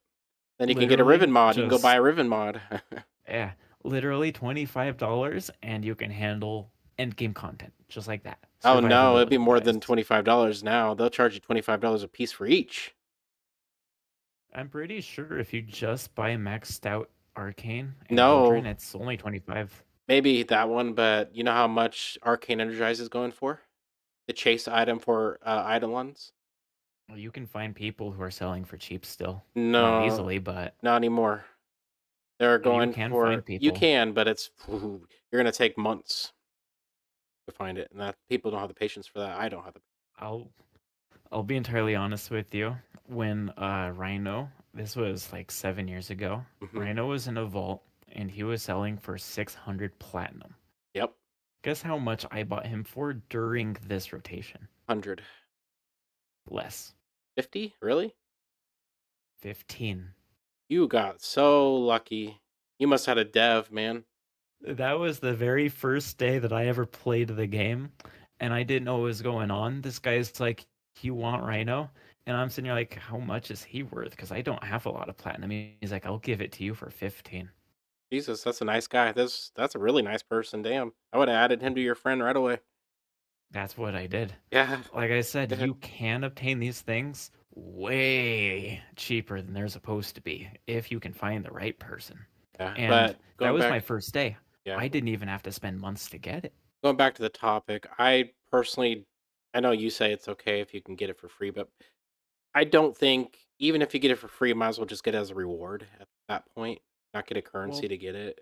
Then you can get a Riven mod. You can go buy a Riven mod. Yeah. Literally $25, and you can handle endgame content just like that. Oh no, it'd be more than $25 now. They'll charge you $25 a piece for each. I'm pretty sure if you just buy maxed out Arcane and no, Hildren, it's only 25. Maybe that one, but you know how much Arcane Energize is going for? The chase item for Eidolons? Well, you can find people who are selling for cheap still. No, not easily, but not anymore. They're going for. Find people. You can, but it's you're gonna take months to find it, and that people don't have the patience for that. I don't have the. I'll be entirely honest with you. When Rhino, this was like 7 years ago. Rhino was in a vault, and he was selling for 600 platinum. Yep. Guess how much I bought him for during this rotation? 100. Less. 50? Really? 15. You got so lucky. You must have had a dev, man. That was the very first day that I ever played the game, and I didn't know what was going on. This guy's like, "You want Rhino?" And I'm sitting here like, "How much is he worth?" Because I don't have a lot of platinum. He's like, "I'll give it to you for 15." Jesus, that's a nice guy. That's a really nice person. Damn, I would have added him to your friend right away. That's what I did. Yeah. Like I said, you can obtain these things way cheaper than they're supposed to be if you can find the right person. Yeah, and but that was my first day. Yeah. I didn't even have to spend months to get it. Going back to the topic, I personally, I know you say it's okay if you can get it for free, but I don't think, even if you get it for free, you might as well just get it as a reward at that point, not get a currency to get it.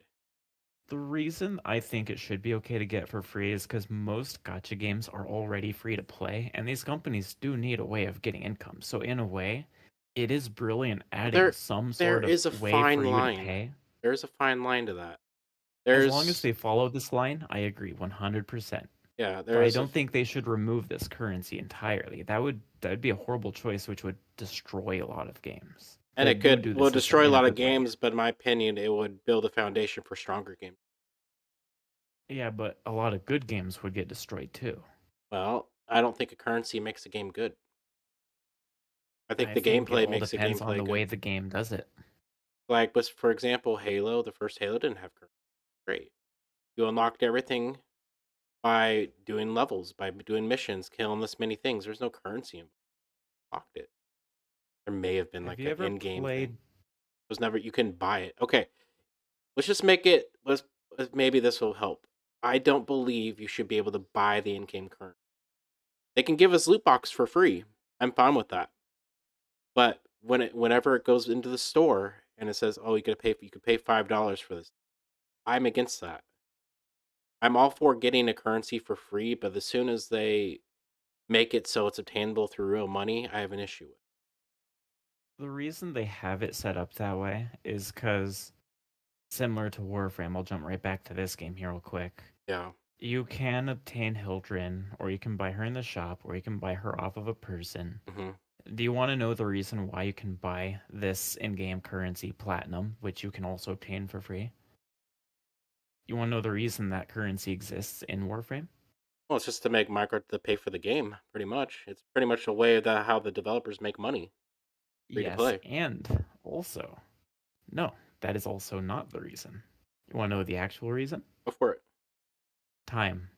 The reason I think it should be okay to get for free is because most gacha games are already free to play, and these companies do need a way of getting income. So in a way, it is brilliant adding some sort of way for you to pay. There's a fine line to that. As long as they follow this line, I agree 100%. Yeah, but I don't think they should remove this currency entirely. That would be a horrible choice, which would destroy a lot of games. And it will destroy a lot of games, but in my opinion, it would build a foundation for stronger games. Yeah, but a lot of good games would get destroyed too. Well, I don't think a currency makes a game good. I think I the think it gameplay all makes the depends on gameplay the way good. the game does it. Like, for example, Halo, the first Halo didn't have currency. Great. You unlocked everything by doing levels, by doing missions, killing this many things. There's no currency in unlocked it. There may have been Have like you an ever in-game thing. played? It was never, you couldn't buy it. Okay, let's just make it, maybe this will help. I don't believe you should be able to buy the in-game currency. They can give us loot box for free. I'm fine with that. But whenever it goes into the store and it says, "Oh, you could pay $5 for this," I'm against that. I'm all for getting a currency for free, but as soon as they make it so it's obtainable through real money, I have an issue with. The reason they have it set up that way is because, similar to Warframe, I'll jump right back to this game here real quick. Yeah. You can obtain Hildren, or you can buy her in the shop, or you can buy her off of a person. hmm Do you want to know the reason why you can buy this in-game currency, Platinum, which you can also obtain for free? You want to know the reason that currency exists in Warframe? Well, it's just to make Micro to pay for the game, pretty much. It's pretty much a way that how the developers make money. Free to Yes, play. and also, no, that is also not the reason. You want to know the actual reason? Go for it. Time.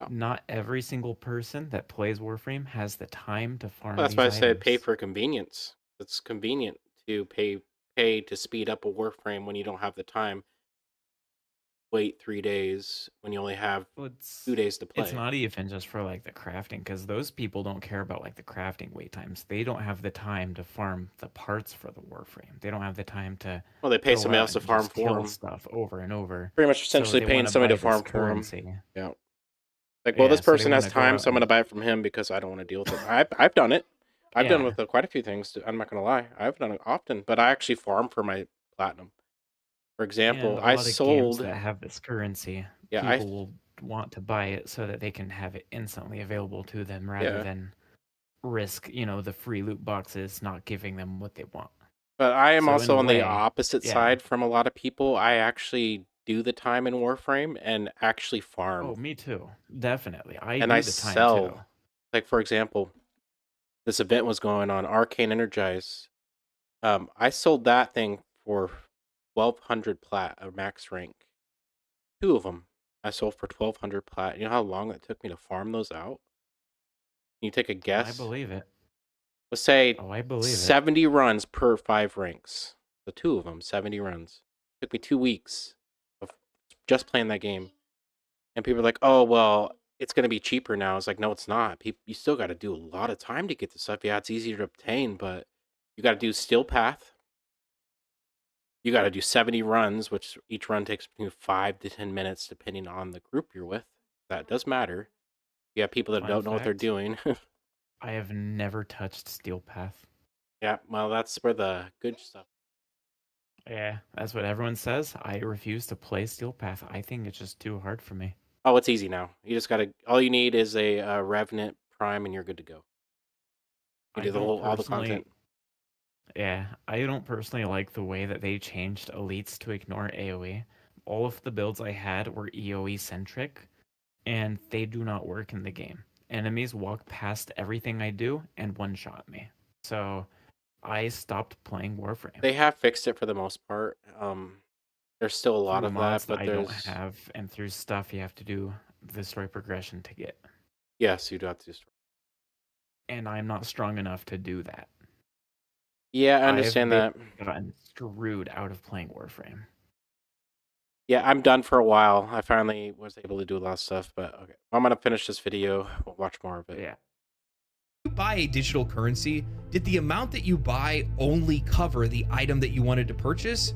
Oh. Not every single person that plays Warframe has the time to farm Well, that's these why I said pay items. for convenience. It's convenient to pay to speed up a Warframe when you don't have the time. Wait 3 days when you only have Well, 2 days to it's play. not even just for like the crafting, because those people don't care about like the crafting wait times. They don't have the time to farm the parts for the Warframe. They don't have the time to Well, they pay go somebody out else to and farm just for kill them. stuff over and over. Pretty much So essentially they paying want to somebody buy to farm this for them. currency. Yeah. Like, well, Yeah, this so they person has want to go time, out so I'm going to and buy it from him because I don't want to deal with it. I've done it. I've done yeah, with quite a few things. I'm not going to lie. I've done it often, but I actually farm for my platinum. For and example, a I lot of games sold. that have this currency, Yeah, people will want to buy it so that they can have it instantly available to them rather Yeah. than risk, the free loot boxes not giving them what they want. But I am So in also a on the way, opposite yeah. side from a lot of people. I actually do the time in Warframe and actually Oh, farm. me too. Definitely. I And do I the time too. sell. Like, for example, this event was going on, Arcane Energize. I sold that thing for 1,200 plat, a max rank. 2 of them I sold for 1,200 plat. You know how long it took me to farm those out? Can you take a Oh, I guess? believe it. Let's say Oh, I believe it. 70 runs per 5 ranks. The 2 of them, 70 runs. Took me 2 weeks of just playing that game. And people are like, "Oh, well, it's going to be cheaper now." It's like, no, it's not. You still got to do a lot of time to get this stuff. Yeah, it's easier to obtain, but you got to do Steel Path. You got to do 70 runs, which each run takes between 5 to 10 minutes, depending on the group you're with. That does matter. You have people that Fun don't know what they're fact, doing. I have never touched Steel Path. Yeah, well, that's where the good stuff. Yeah, that's what everyone says. I refuse to play Steel Path. I think it's just too hard for me. Oh, it's easy now. You just got to, all you need is a Revenant Prime and you're good to go. You I do don't all the personally, content. yeah, I don't personally like the way that they changed elites to ignore AoE. All of the builds I had were EoE centric, and they do not work in the game. Enemies walk past everything I do and one-shot me. So I stopped playing Warframe. They have fixed it for the most part. There's still a lot Through of mods that, but I don't there's have, and through stuff you have to do the story progression to get. yes, you do have to do story. And I'm not strong enough to do that. Yeah, I I've understand that. gotten screwed out of playing Warframe. Yeah, I'm done for a while. I finally was able to do a lot of stuff, but okay. I'm gonna finish this video. We'll watch more of it. Yeah. You buy a digital currency, did the amount that you buy only cover the item that you wanted to purchase?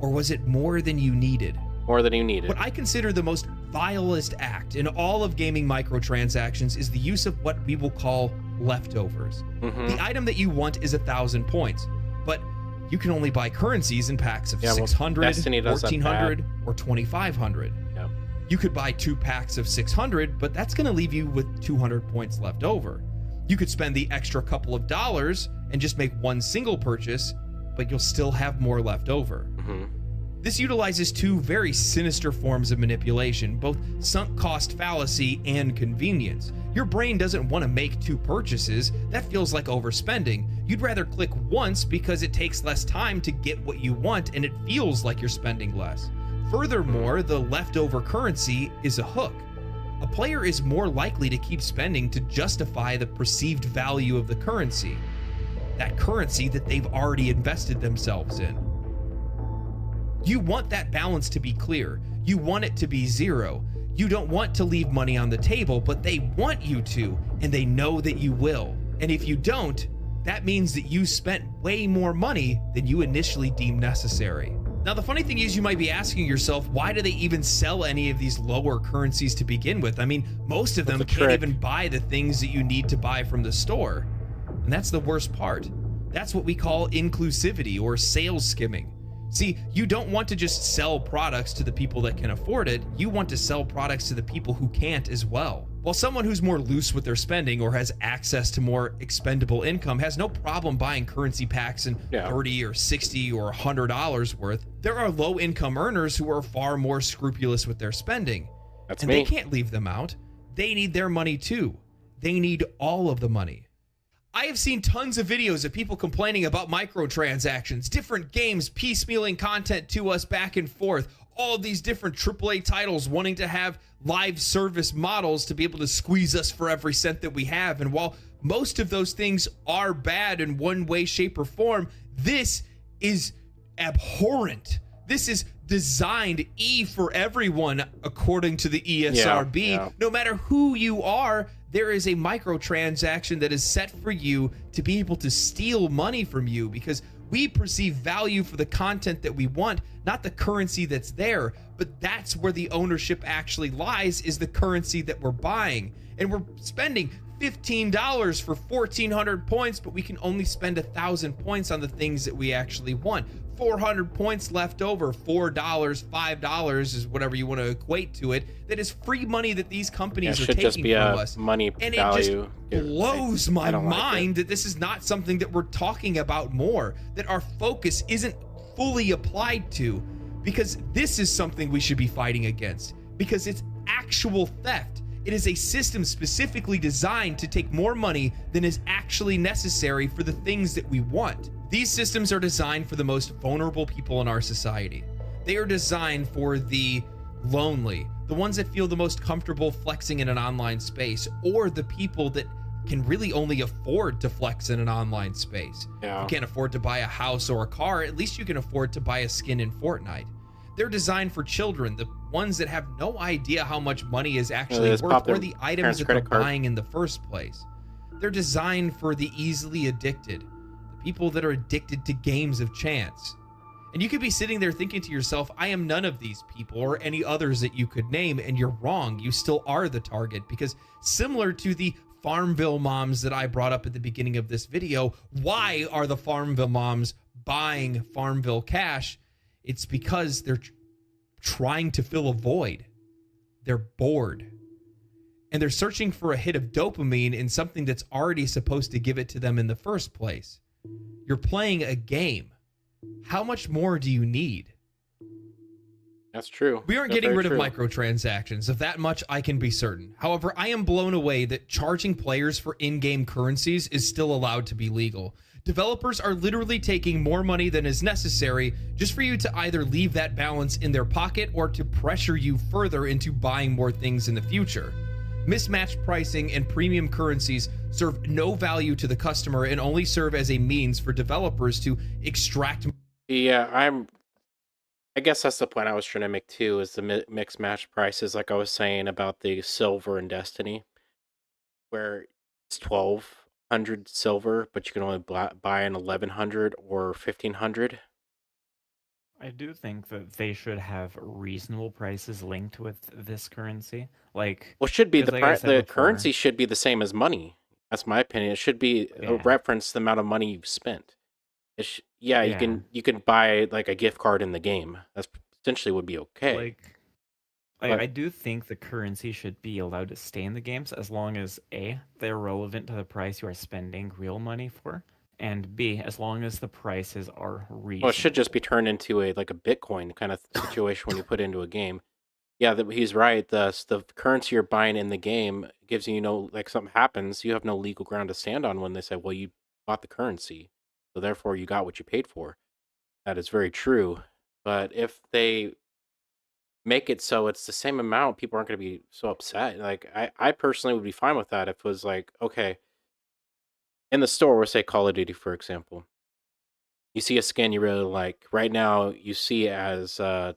Or was it more than you needed? More than you needed. What I consider the most vilest act in all of gaming microtransactions is the use of what we will call leftovers. Mhm. The item that you want is 1,000 points, but you can only buy currencies in packs of Yeah, well, 600, Destiny does that 1,400, or 2,500. Yeah. You could buy 2 packs of 600, but that's going to leave you with 200 points left over. You could spend the extra couple of dollars and just make one single purchase, but you'll still have more left over. Mhm. This utilizes two very sinister forms of manipulation, both sunk cost fallacy and convenience. Your brain doesn't want to make two purchases. That feels like overspending. You'd rather click once because it takes less time to get what you want and it feels like you're spending less. Furthermore, the leftover currency is a hook. A player is more likely to keep spending to justify the perceived value of the currency, that currency that they've already invested themselves in. You want that balance to be clear. You want it to be zero. You don't want to leave money on the table, but they want you to, and they know that you will. And if you don't, that means that you spent way more money than you initially deemed necessary. Now, the funny thing is, you might be asking yourself, why do they even sell any of these lower currencies to begin with? I mean, most of them can't even buy the things that you need to buy from the store. And that's the worst part. That's what we call inclusivity or sales skimming. See, you don't want to just sell products to the people that can afford it. You want to sell products to the people who can't as well. While someone who's more loose with their spending or has access to more expendable income has no problem buying currency packs in $30 or $60 or $100 worth, there are low-income earners who are far more scrupulous with their spending. That's and me. They can't leave them out. They need their money too. They need all of the money. I have seen tons of videos of people complaining about microtransactions, different games piecemealing content to us back and forth, all of these different AAA titles wanting to have live service models to be able to squeeze us for every cent that we have. And while most of those things are bad in one way, shape, or form, this is abhorrent. This is designed for everyone, according to the ESRB. No matter who you are, there is a microtransaction that is set for you to be able to steal money from you, because we perceive value for the content that we want, not the currency that's there. But that's where the ownership actually lies, is the currency that we're buying. And we're spending $15 for 1,400 points, but we can only spend 1,000 points on the things that we actually want. 400 points left over, $4, $5 is whatever you want to equate to it. That is free money that these companies are taking just be from a us. money And value. it just blows my don't like mind that this is not something that we're talking about more, that our focus isn't fully applied to, because this is something we should be fighting against, because it's actual theft. It is a system specifically designed to take more money than is actually necessary for the things that we want. These systems are designed for the most vulnerable people in our society. They are designed for the lonely, the ones that feel the most comfortable flexing in an online space, or the people that can really only afford to flex in an online space. If you can't afford to buy a house or a car, at least you can afford to buy a skin in Fortnite. They're designed for children, the ones that have no idea how much money is actually worth or the items that they're buying in the first place. They're designed for the easily addicted, the people that are addicted to games of chance. And you could be sitting there thinking to yourself, I am none of these people or any others that you could name, and you're wrong. You still are the target, because similar to the Farmville moms that I brought up at the beginning of this video, why are the Farmville moms buying Farmville cash? It's because they're trying to fill a void. They're bored. And they're searching for a hit of dopamine in something that's already supposed to give it to them in the first place. You're playing a game. How much more do you need? That's true. We aren't getting rid of microtransactions. Of that much, I can be certain. However, I am blown away that charging players for in-game currencies is still allowed to be legal. Developers are literally taking more money than is necessary just for you to either leave that balance in their pocket or to pressure you further into buying more things in the future. Mismatched pricing and premium currencies serve no value to the customer and only serve as a means for developers to extract. Yeah, I guess that's the point I was trying to make too, is the mixed match prices, like I was saying about the silver in Destiny, where it's 1,200 silver, but you can only buy an 1,100 or 1,500. I do think that they should have reasonable prices linked with this currency. Like, well, should be the currency should be the same as money. That's my opinion. It should be a reference to the amount of money you've spent. You can buy like a gift card in the game. That's essentially would be okay. I do think the currency should be allowed to stay in the games as long as they're relevant to the price you are spending real money for, and B, as long as the prices are reasonable. Well, it should just be turned into a Bitcoin kind of situation when you put it into a game. Yeah, he's right. The currency you're buying in the game gives you, like something happens, you have no legal ground to stand on when they say, well, you bought the currency, so therefore you got what you paid for. That is very true. But if they make it so it's the same amount, people aren't going to be so upset. Like, I personally would be fine with that if it was like, okay, in the store, we'll say Call of Duty, for example. You see a skin you really like. Right now, you see it as, let's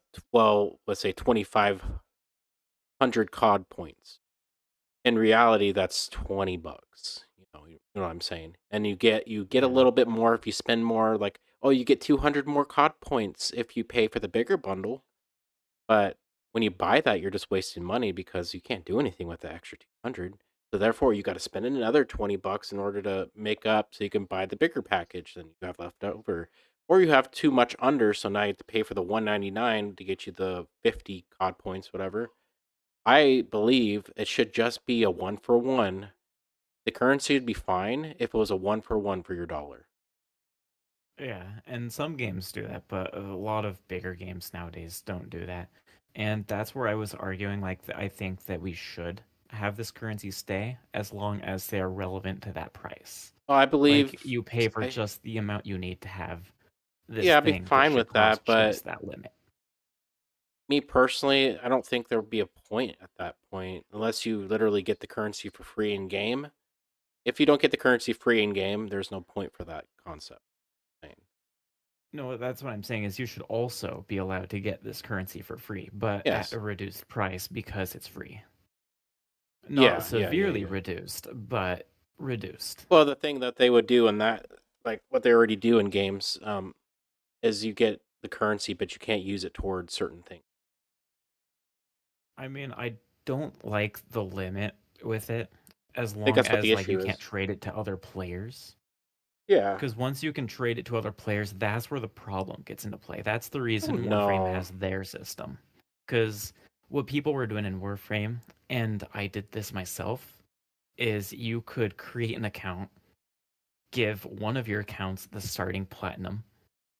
say 2,500 COD points. In reality, that's $20. You know what I'm saying? And you get a little bit more if you spend more. Like, oh, you get 200 more COD points if you pay for the bigger bundle. But when you buy that, you're just wasting money because you can't do anything with the extra 200. So therefore, you got to spend another $20 in order to make up so you can buy the bigger package than you have left over. Or you have too much under, so now you have to pay for the $199 to get you the 50 COD points, whatever. I believe it should just be a 1-for-1. The currency would be fine if it was a 1-for-1 for your dollar. Yeah, and some games do that, but a lot of bigger games nowadays don't do that. And that's where I was arguing, like, I think that we should have this currency stay as long as they're relevant to that price. Well, I believe Like, you pay for just the amount you need to have this Yeah, I'd be thing fine should with that, cost but just that limit. me personally, I don't think there would be a point at that point unless you literally get the currency for free in game. If you don't get the currency free in game, there's no point for that concept. No, that's what I'm saying is you should also be allowed to get this currency for free, but Yes. at a reduced price because it's free. Yeah, Not yeah, severely yeah. reduced, but reduced. Well, the thing that they would do in that, like what they already do in games, is you get the currency, but you can't use it towards certain things. I mean, I don't like the limit with it as I think long that's what as the like you issue can't is. trade it to other players. Yeah. Because once you can trade it to other players, that's where the problem gets into play. That's the reason Oh, Warframe no. has their system. Because what people were doing in Warframe, and I did this myself, is you could create an account, give one of your accounts the starting platinum,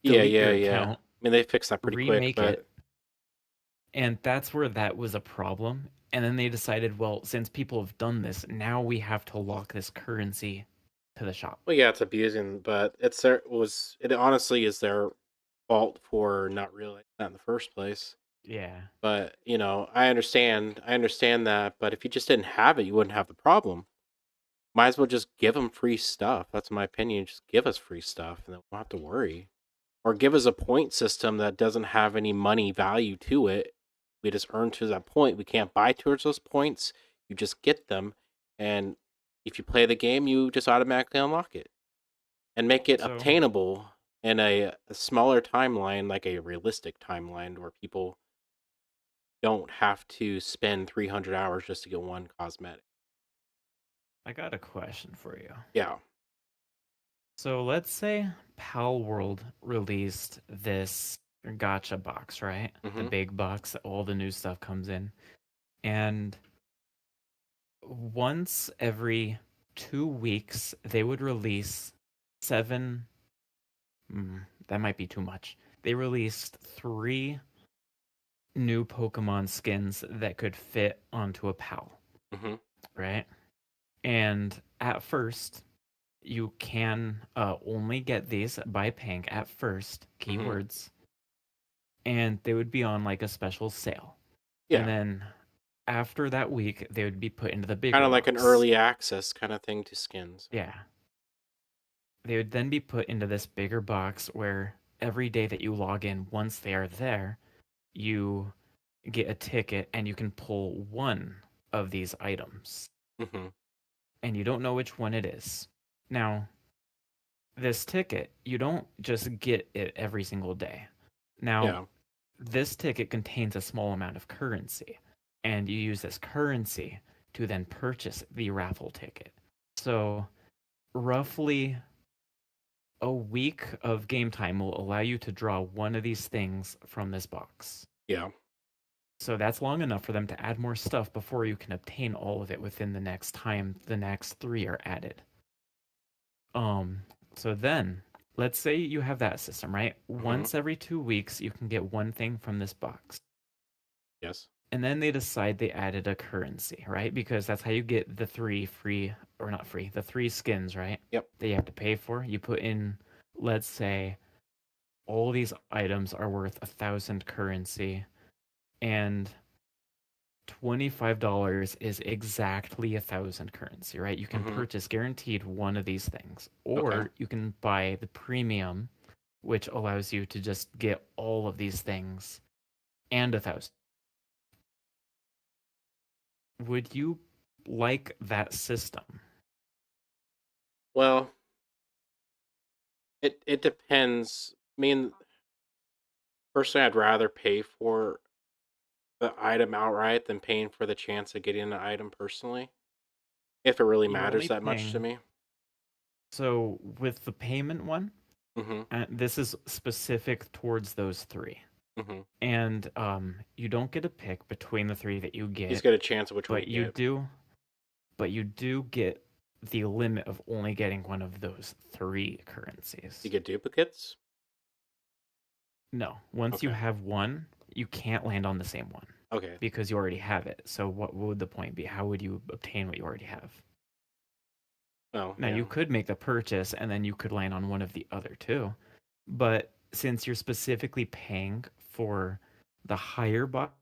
Yeah, delete your yeah. account, I mean, they fixed that pretty quick, remake but it, and that's where that was a problem. And then they decided, well, since people have done this, now we have to lock this currency to the shop. well, yeah, it's abusing, but it honestly is their fault for not realizing that in the first place. Yeah. But, I understand that, but if you just didn't have it, you wouldn't have the problem. Might as well just give them free stuff. That's my opinion. Just give us free stuff and then we won't have to worry. Or give us a point system that doesn't have any money value to it. We just earn to that point. We can't buy towards those points. You just get them. And if you play the game, you just automatically unlock it. And make it So- obtainable in a smaller timeline, like a realistic timeline where people don't have to spend 300 hours just to get one cosmetic. I got a question for you. Yeah. So let's say Pal World released this gacha box, right? The Mhm. big box that all the new stuff comes in. And once every 2 weeks, they would release 7. That might be too much. They released 3 new Pokemon skins that could fit onto a Pal, Mhm. right? And at first, you can only get these by paying at first, keywords, and they would be on like a special sale. Yeah. And then after that week, they would be put into the bigger Kind of like an box. early access kind of thing to skins. Yeah. They would then be put into this bigger box where every day that you log in, once they are there, you get a ticket and you can pull one of these items. Mhm. And you don't know which one it is. Now, this ticket, you don't just get it every single day. Now, Yeah. this ticket contains a small amount of currency, and you use this currency to then purchase the raffle ticket. So, roughly a week of game time will allow you to draw one of these things from this box. Yeah. So that's long enough for them to add more stuff before you can obtain all of it within the next time the next 3 are added. So then, let's say you have that system, right? Mhm. Once every 2 weeks, you can get one thing from this box. Yes. And then they decide they added a currency, right? Because that's how you get the 3 free, or not free, the 3 skins, right? Yep. That you have to pay for. You put in, let's say, all these items are worth 1,000 currency, and $25 is exactly 1,000 currency, right? You can Mhm. purchase guaranteed one of these things, Okay. or you can buy the premium, which allows you to just get all of these things and 1,000. Would you like that system? Well, it depends. I mean, personally, I'd rather pay for the item outright than paying for the chance of getting the item personally, if it really You're matters only that much to paying. me. So with the payment one, Mhm. this is specific towards those 3. Mhm. And you don't get a pick between the 3 that you You just get, get a chance of which one but you get. you do get the limit of only getting one of those 3 currencies. You get duplicates? No, once you Okay. have one, you can't land on the same one Okay. because you already have it. So what would the point be? How would you obtain what you already have? Oh, Now yeah. you could make the purchase and then you could land on one of the other 2. But since you're specifically paying for the higher box,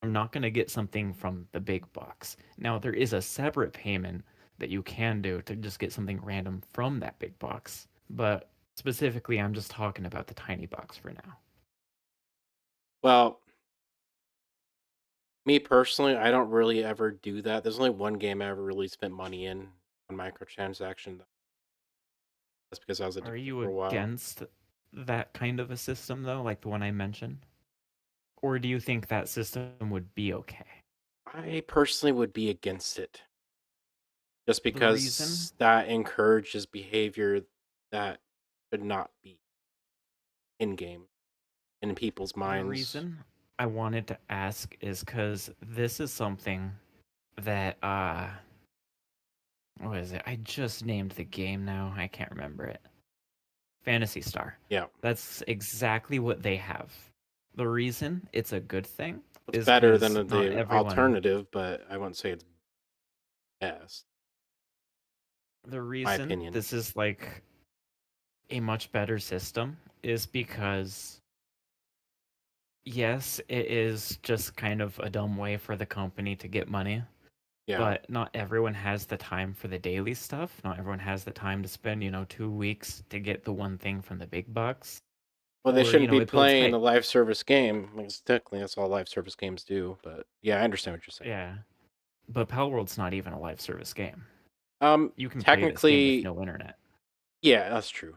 I'm not going to get something from the big box. Now there is a separate payment that you can do to just get something random from that big box, but specifically I'm just talking about the tiny box for now. Well, me personally, I don't really ever do that. There's only one game I ever really spent money in on microtransaction. That's because I was Are addicted you for a while. against that kind of a system though, like the one I mentioned? Or do you think that system would be okay? I personally would be against it just The reason because that encourages behavior that should not be in game in people's the minds. reason I wanted to ask is cuz this is something that what is it? I just named the game now. I can't remember it. Phantasy Star. Yeah, That's exactly what they have. The reason it's a good thing it's is better than because not the everyone. alternative, but I wouldn't say it's best. The My reason opinion. this is like a much better system is because, yes, it is just kind of a dumb way for the company to get money, Yeah. but not everyone has the time for the daily stuff. Not everyone has the time to spend, 2 weeks to get the one thing from the big box. Well, they Or, shouldn't be it builds playing hype. a live service game. Because technically, that's all live service games do. But yeah, I understand what you're saying. Yeah. But Palworld's not even a live service game. Um, You can play this game with technically, no internet. yeah, that's true.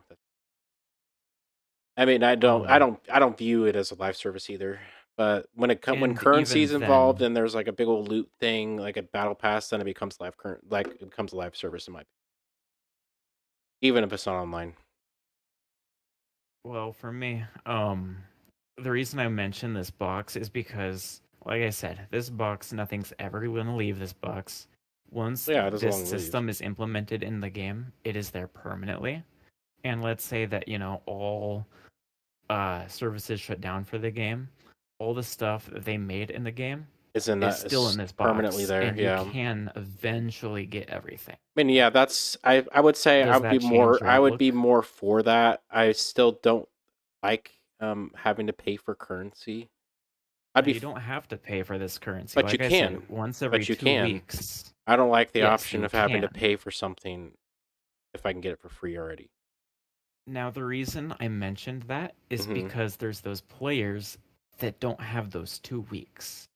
I mean, I don't view it as a live service either. But when when And currency's even involved then, and there's like a big old loot thing, like a battle pass, then it becomes it becomes a live service in my opinion. Even if it's not online. well, for me, the reason I mention this box is because, like I said, this box, nothing's ever going to leave this box. Once Yeah, it doesn't this long leave. system is implemented in the game, it is there permanently. And let's say that, all services shut down for the game, all the stuff that they made in the game Is in is that still in is this permanently box, there, and you yeah. can eventually get everything. I mean, yeah, that's I would say Does that change your I would be outlook? more for that. I still don't like having to pay for currency. I'd No, be you don't have to pay for this currency. but you Like I said, can. once every But you 2 can. weeks. I don't like the Yes, option you of having to can. pay for something if I can get it for free already. Now, the reason I mentioned that is Mhm. because there's those players that don't have those 2 weeks.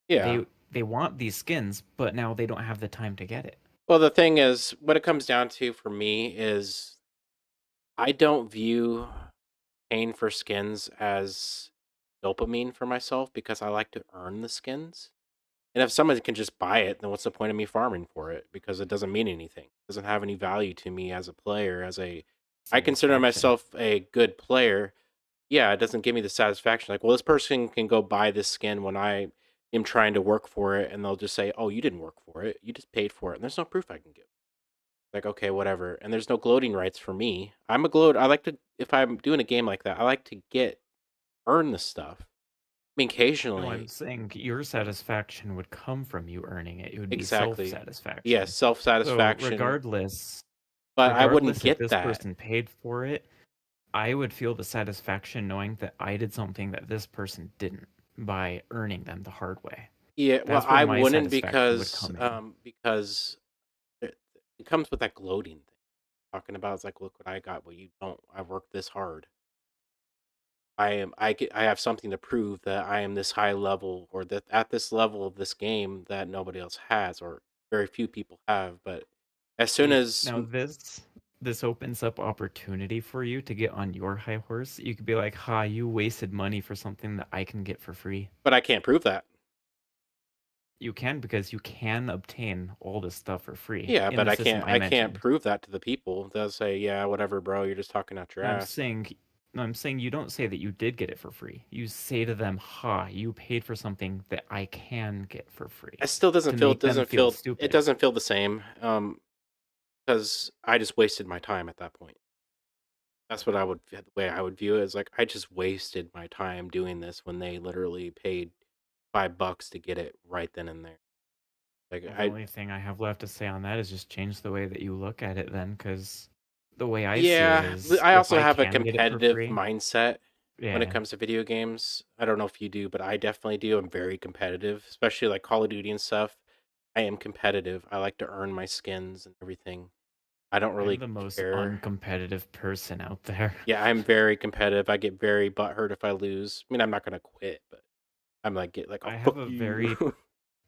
Yeah. They want these skins, but now they don't have the time to get it. Well, the thing is, what it comes down to for me is I don't view paying for skins as dopamine for myself because I like to earn the skins. And if someone can just buy it, then what's the point of me farming for it? Because it doesn't mean anything. It doesn't have any value to me as a player, I consider Satisfaction. myself a good player. Yeah, it doesn't give me the satisfaction. Like, well, this person can go buy this skin when I am trying to work for it, and they'll just say, "Oh, you didn't work for it. You just paid for it." And there's no proof I can give. Like, okay, whatever. And there's no gloating rights for me. I'm a gloat. I like to, if I'm doing a game like that, I like to earn the stuff. I mean, No, occasionally, I'm saying your satisfaction would come from you earning it. It would be exactly. Yeah, self-satisfaction. So self-satisfaction. regardless, But I wouldn't regardless if get this that. person paid for it, I would feel the satisfaction knowing that I did something that this person didn't by earning them the hard way. Yeah, well, That's where I my wouldn't satisfaction would come in. because it comes with that gloating thing. Talking about it's like, look what I got, but you don't. I worked this hard. I have something to prove that I am this high level or that at this level of this game that nobody else has or very few people have. But as soon See, as, now this opens up opportunity for you to get on your high horse. You could be like, "Ha, you wasted money for something that I can get for free." but I can't prove that. You can because you can obtain all this stuff for free Yeah, in but the I system can't. I I can't mentioned. prove that to the people. They'll say, "Yeah, whatever, bro. You're just talking out your And ass." I'm saying you don't say that you did get it for free. You say to them, "Ha, you paid for something that I can get for free," It still to make them feel it stupid. doesn't feel the same. Because I just wasted my time at that point. That's what the way I would view it is like I just wasted my time doing this when they literally paid $5 to get it right then and there. Like Well, the only thing I have left to say on that is just change the way that you look at it then, because the way I see it yeah, is I if also I have a can get it for competitive free, mindset when it yeah. comes to video games. I don't know if you do, but I definitely do. I'm very competitive, especially like Call of Duty and stuff. I am competitive. I like to earn my skins and everything. I don't I'm really the most care. uncompetitive person out there. Yeah, I'm very competitive. I get very butthurt if I lose. I mean, I'm not gonna quit, but I'm like get like, oh I have fuck a you. very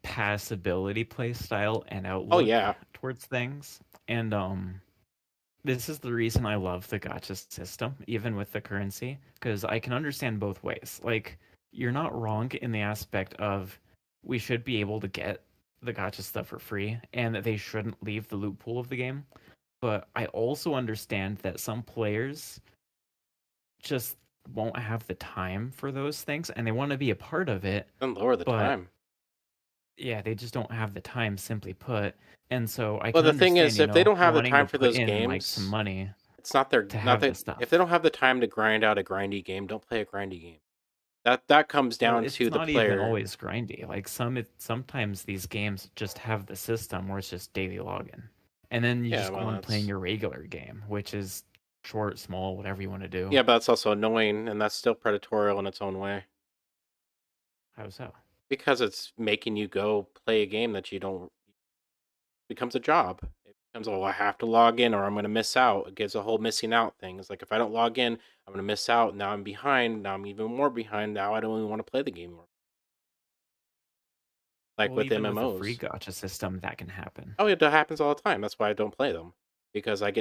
passability play style and Oh outlook yeah, towards things. And this is the reason I love the gacha system, even with the currency, because I can understand both ways. Like, you're not wrong in the aspect of we should be able to get the gacha stuff for free and that they shouldn't leave the loot pool of the game. But I also understand that some players just won't have the time for those things and they want to be a part of it, and lower the but time. yeah, they just don't have the time, simply put. And so I Well, can the thing understand, is, if they don't have the wanting to time for put those in like some games, money it's not their to not have the that if they stuff. don't have the time to grind out a grindy game, don't play a grindy game. That comes Well, down to it's the not even player. always grindy. Like sometimes these games just have the system where it's just daily login. And then you Yeah, just go well, on playing that's your regular game, which is short, small, whatever you want to do. yeah, but that's also annoying, and that's still predatorial in its own way How so? because it's making you go play a game that you don't becomes a job. It becomes, oh, I have to log in or I'm going to miss out. It gives a whole missing out thing. It's like if I don't log in, I'm going to miss out. Now I'm behind. Now I'm even more behind. Now I don't even want to play the game more. Like Well, with even with a free MMOs. gacha system, that can happen. Oh, yeah, that happens all the time. That's why I don't play them because I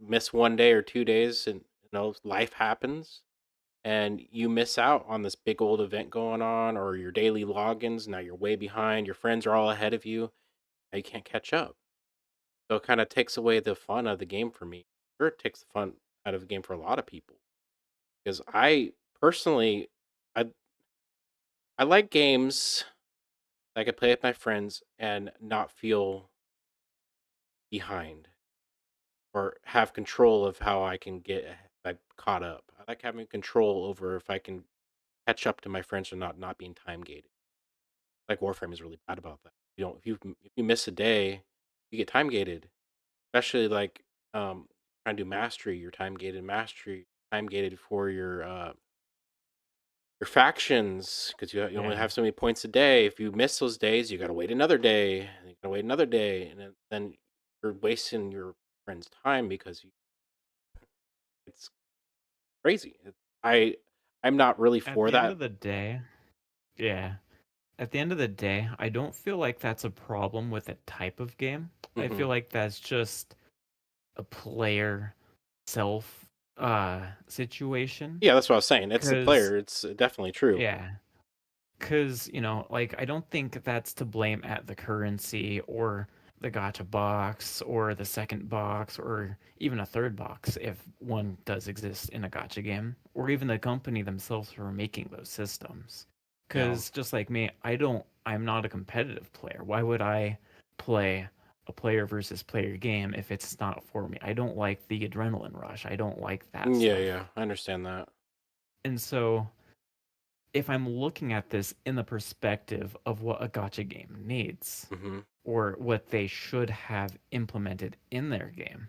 miss 1 day or 2 days, and life happens, and you miss out on this big old event going on or your daily logins. Now you're way behind. Your friends are all ahead of you. Now you can't catch up. So it kind of takes away the fun of the game for me. Sure, it takes the fun out of the game for a lot of people. Because I personally, I I like games that I can play with my friends and not feel behind or have control of how I can get like caught up. I like having control over if I can catch up to my friends or not being time gated. Like Warframe is really bad about that. You don't if you miss a day, you get time gated. Especially like trying to do mastery, your time gated mastery, time gated for your factions because you only Yeah. have so many points a day. If you miss those days, you gotta wait another day. And you gotta wait another day, and then you're wasting your friend's time because it's crazy. I I'm not really At for the end that. of the day, yeah. At the end of the day, I don't feel like that's a problem with a type of game. I Hmm. feel like that's just a player self situation. Yeah, that's what I was saying. It's the Cause player. It's definitely true. yeah. Cause, like I don't think that's to blame at the currency or the gacha box or the second box or even a third box if one does exist in a gacha game, or even the company themselves who are making those systems. Yeah. Because just like me, I'm not a competitive player. Why would I play a player versus player game if it's not for me. I don't like the adrenaline rush. I don't like that Yeah, stuff. yeah, I understand that. And so if I'm looking at this in the perspective of what a gacha game needs hmm or what they should have implemented in their game,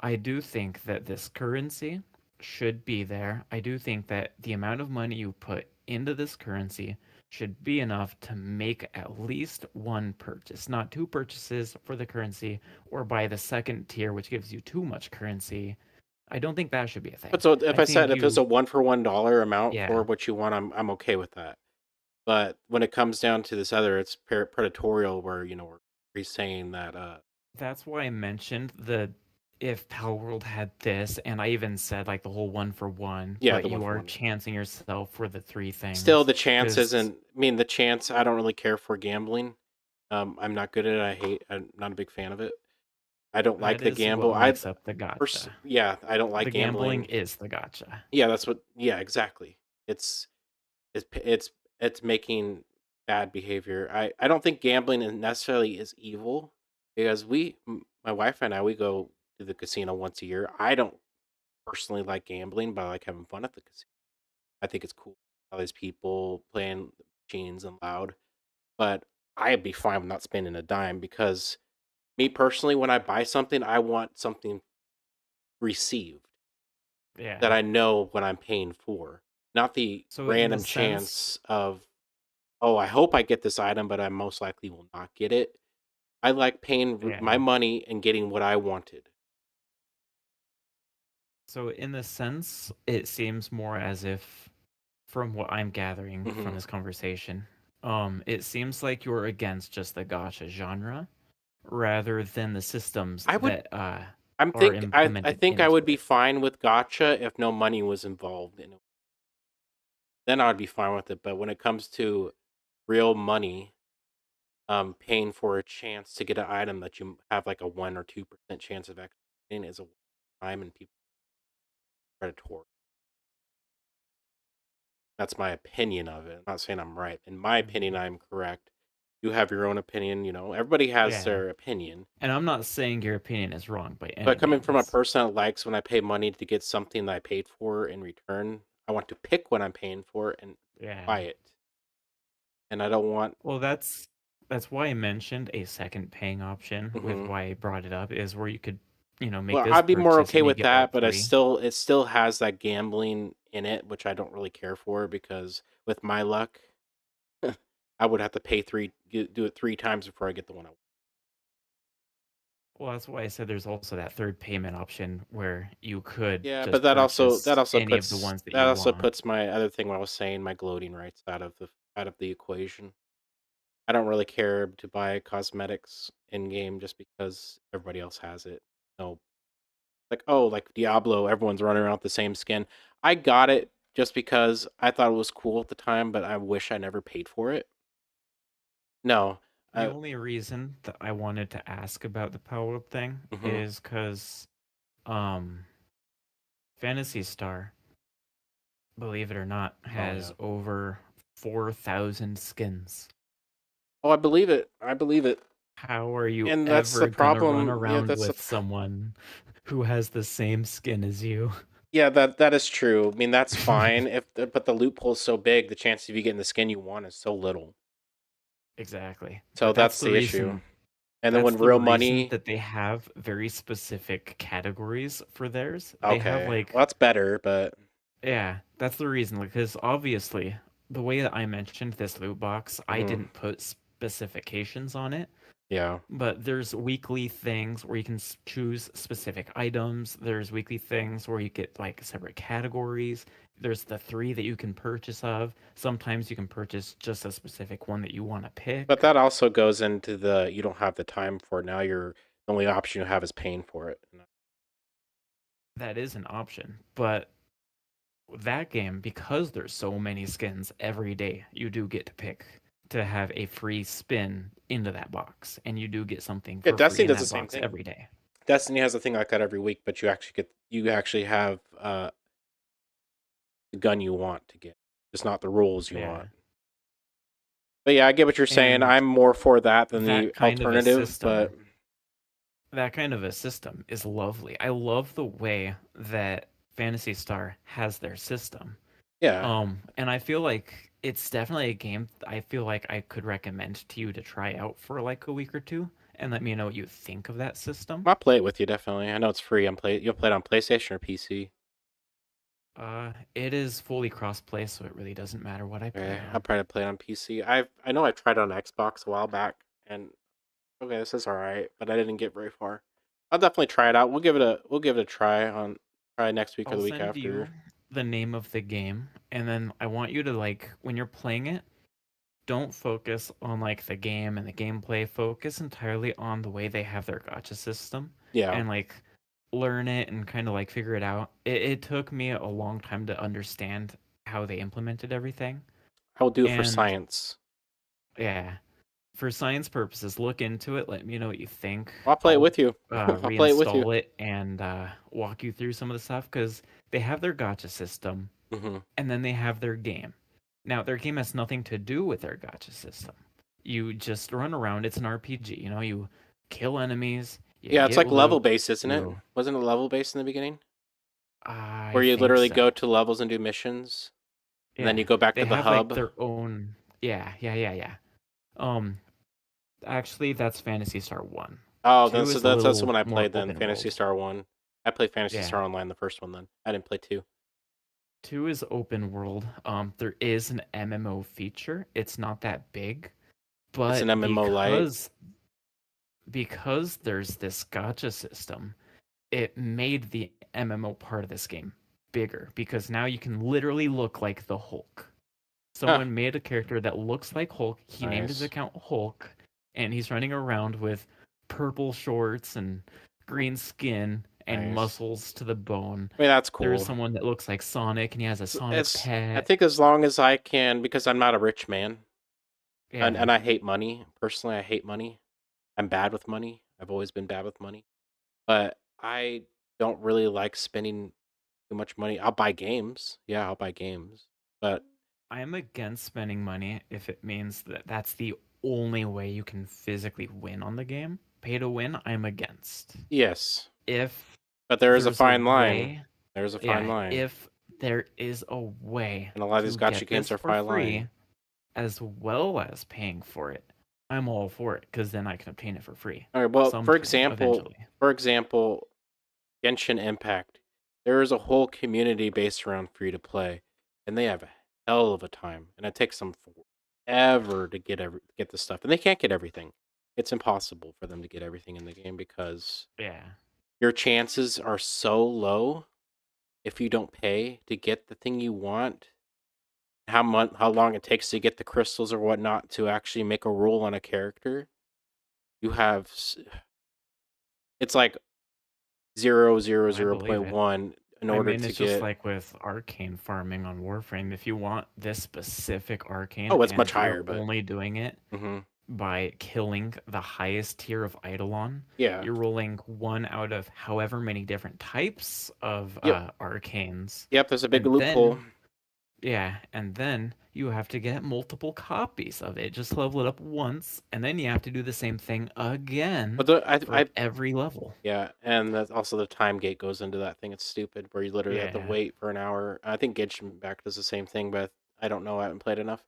I do think that this currency should be there. I do think that the amount of money you put into this currency should be enough to make at least one purchase, not two purchases for the currency or buy the second tier, which gives you too much currency. I don't think that should be a thing. But so if I I said think if it's a you, $1 for $1 amount for yeah, what you want, I'm okay with that. But when it comes down to this other, it's predatorial where we're saying that that's why I mentioned the if Pal World had this, and I even said like the whole 1-for-1, yeah, but the one you for are one. chancing yourself for the three Still, things. the chance 'Cause isn't. I mean, the chance. I don't really care for gambling. I'm not good at it. I'm not a big fan of it. I don't like that the is gamble. what makes up the gacha. Yeah, I don't like The gambling gambling. is the gacha. Yeah, that's what. Yeah, exactly. It's it's making bad behavior. I don't think gambling necessarily is evil because my wife and I, we go to the casino once a year. I don't personally like gambling, but I like having fun at the casino. I think it's cool. All these people playing the machines and loud, but I'd be fine with not spending a dime because me personally, when I buy something, I want something received that Yeah. I know what I'm paying for, not the So in the random sense, chance of, oh, I hope I get this item, but I most likely will not get it. I like paying my yeah. money and getting what I wanted. So in the sense, it seems more as if, from what I'm gathering from hmm this conversation, it seems like you're against just the gacha genre rather than the systems I would. that I are implemented think I into would be it. fine with gotcha if no money was involved in it. Then I'd be fine with it. But when it comes to real money, paying for a chance to get an item that you have like a 1 or 2% chance of actually getting is a waste of time and people predatory. That's my opinion of it. I'm not saying I'm right. In my opinion, Mhm. I'm correct. You have your own opinion. Everybody has Yeah. their opinion. And I'm not saying your opinion is wrong by any But coming from a means. person that likes when I pay money to get something that I paid for in return, I want to pick what I'm paying for and buy Yeah. it. And I don't want. Well, that's why I mentioned a second paying option with Mhm. why I brought it up is where you could, make Well, this I'd be more purchase okay and you with get all that, but three. it still has that gambling in it, which I don't really care for because with my luck, I would have to do it 3 times before I get the one I want. Well, that's why I said there's also that third payment option where you could Yeah, but just purchase any of the ones that you want. puts my other thing, what I was saying, my gloating rights out of the equation. I don't really care to buy cosmetics in game just because everybody else has it. No, like, oh, like Diablo, everyone's running around with the same skin. I got it just because I thought it was cool at the time, but I wish I never paid for it. No. The only reason that I wanted to ask about the Power Up thing Mhm. is because um, Fantasy Star, believe it or not, Oh, has yeah. over 4,000 skins. Oh, I believe it. I believe it. How are you And that's the ever gonna run problem. Yeah, around with someone who has the same skin as you? yeah, that is true. I mean, that's fine but the loophole is so big, the chance of you getting the skin you want is so little. Exactly. So But that's the issue. And then that's when the real reason money, that they have very specific categories for theirs. They have okay, like, well, that's better, but yeah, that's the reason. Because obviously, the way that I mentioned this loot box, I mhm, didn't put specifications on it. yeah. But there's weekly things where you can choose specific items. There's weekly things where you get like separate categories. There's the 3 that you can purchase of. Sometimes you can purchase just a specific one that you want to But pick. that also goes into the you don't have the time for it. Now the only option you have is paying for it. That is an option. But that game, because there's so many skins every day, you do get to pick to have a free spin into that box. And you do get something Yeah, for free Destiny in does the that same box thing. every day. Destiny has a thing like that every week, but you actually have the gun you want to get. It's not the rules you Yeah. want. But yeah, I get what you're saying. And I'm more for that than that the kind of a alternative, but system that kind of a system is lovely. I love the way that Phantasy Star has their system. Yeah. And I feel like it's definitely a game I feel like I could recommend to you to try out for like a week or two and let me know what you think of that system. I'll play it with you, definitely. I know it's free. You'll play it on PlayStation or PC. It is fully cross-play, so it really doesn't matter what I play Okay, on. I'll probably play it on PC. I know I tried it on Xbox a while back, and okay, this is all right, but I didn't get very far. I'll definitely try it out. We'll give it a try next week or I'll the week send you after. the name of the game, and then I want you to like when you're playing it, don't focus on like the game and the gameplay. Focus entirely on the way they have their gacha system Yeah, and like learn it and kind of like figure it out. It took me a long time to understand how they implemented everything. I will do it for And science. yeah, for science purposes, look into it. Let me know what you think. I'll play it I'll with you. I'll play it with you. reinstall it and walk you through some of the stuff because they have their gacha system hmm and then they have their game. Now, their game has nothing to do with their gacha system. You just run around. It's an RPG. You know, you kill enemies. You Yeah, it's get like level loot. based, isn't it? You, Wasn't it level based in the beginning? I Where you think literally go so. to levels and do missions, and then you Yeah, go back they to the have like hub. their own. Yeah. Um, actually, that's Fantasy Star One. Oh, 2 that's is a that's the little one I more played then. open Fantasy world. Star 1. I played Fantasy Yeah, Star Online, the first one then. I didn't play 2. 2 is open world. There is an MMO feature. It's not that big, It's an but MMO light. because there's this gacha system, it made the MMO part of this game bigger because now you can literally look like the Hulk. Huh, Someone made a character that looks like Hulk. He named his nice. account Hulk, and he's running around with purple shorts and green skin and Nice. muscles to the bone. I mean, that's There is cool. someone that looks like Sonic, and he has a Sonic I pet. think as long as I can, because I'm not a rich man, and Yeah, I hate money. Personally, I hate money. I'm bad with money. I've always been bad with money. But I don't really like spending too much money. I'll buy games. Yeah, I'll buy games. But I am against spending money if it means that that's the only way you can physically win on the game. Pay to win, I'm against. yes, If but there is a there's a fine line. way, There's a fine yeah, line. if there is a way And a lot of these to gacha get games this are for fine free line. as well as paying for it, I'm all for it because then I can obtain it for free All right, well, for sometime example, eventually. Genshin Impact, there is a whole community based around free to play, and they have a hell of a time, and it takes them forever to get the stuff, and they can't get everything. It's impossible for them to get everything in the game because Yeah, your chances are so low if you don't pay to get the thing you want. How long it takes to get the crystals or whatnot to actually make a roll on a character. You have it's like I believe it. 0.1 in I order mean, to it's just get. like with arcane farming on Warframe. If you want this specific arcane, Oh, it's and much you're higher, but only doing it hmm by killing the highest tier of Eidolon, yeah, you're rolling one out of however many different types of yep, arcanes. yep. There's a big And loophole. then, yeah, and then you have to get multiple copies of it. Just level it up once, and then you have to do the same thing again But for every level. yeah, and that's also the time gate goes into that thing. It's stupid where you literally have to Yeah. wait for an hour. I think Genshin Impact does the same thing, but I don't know. I haven't played enough.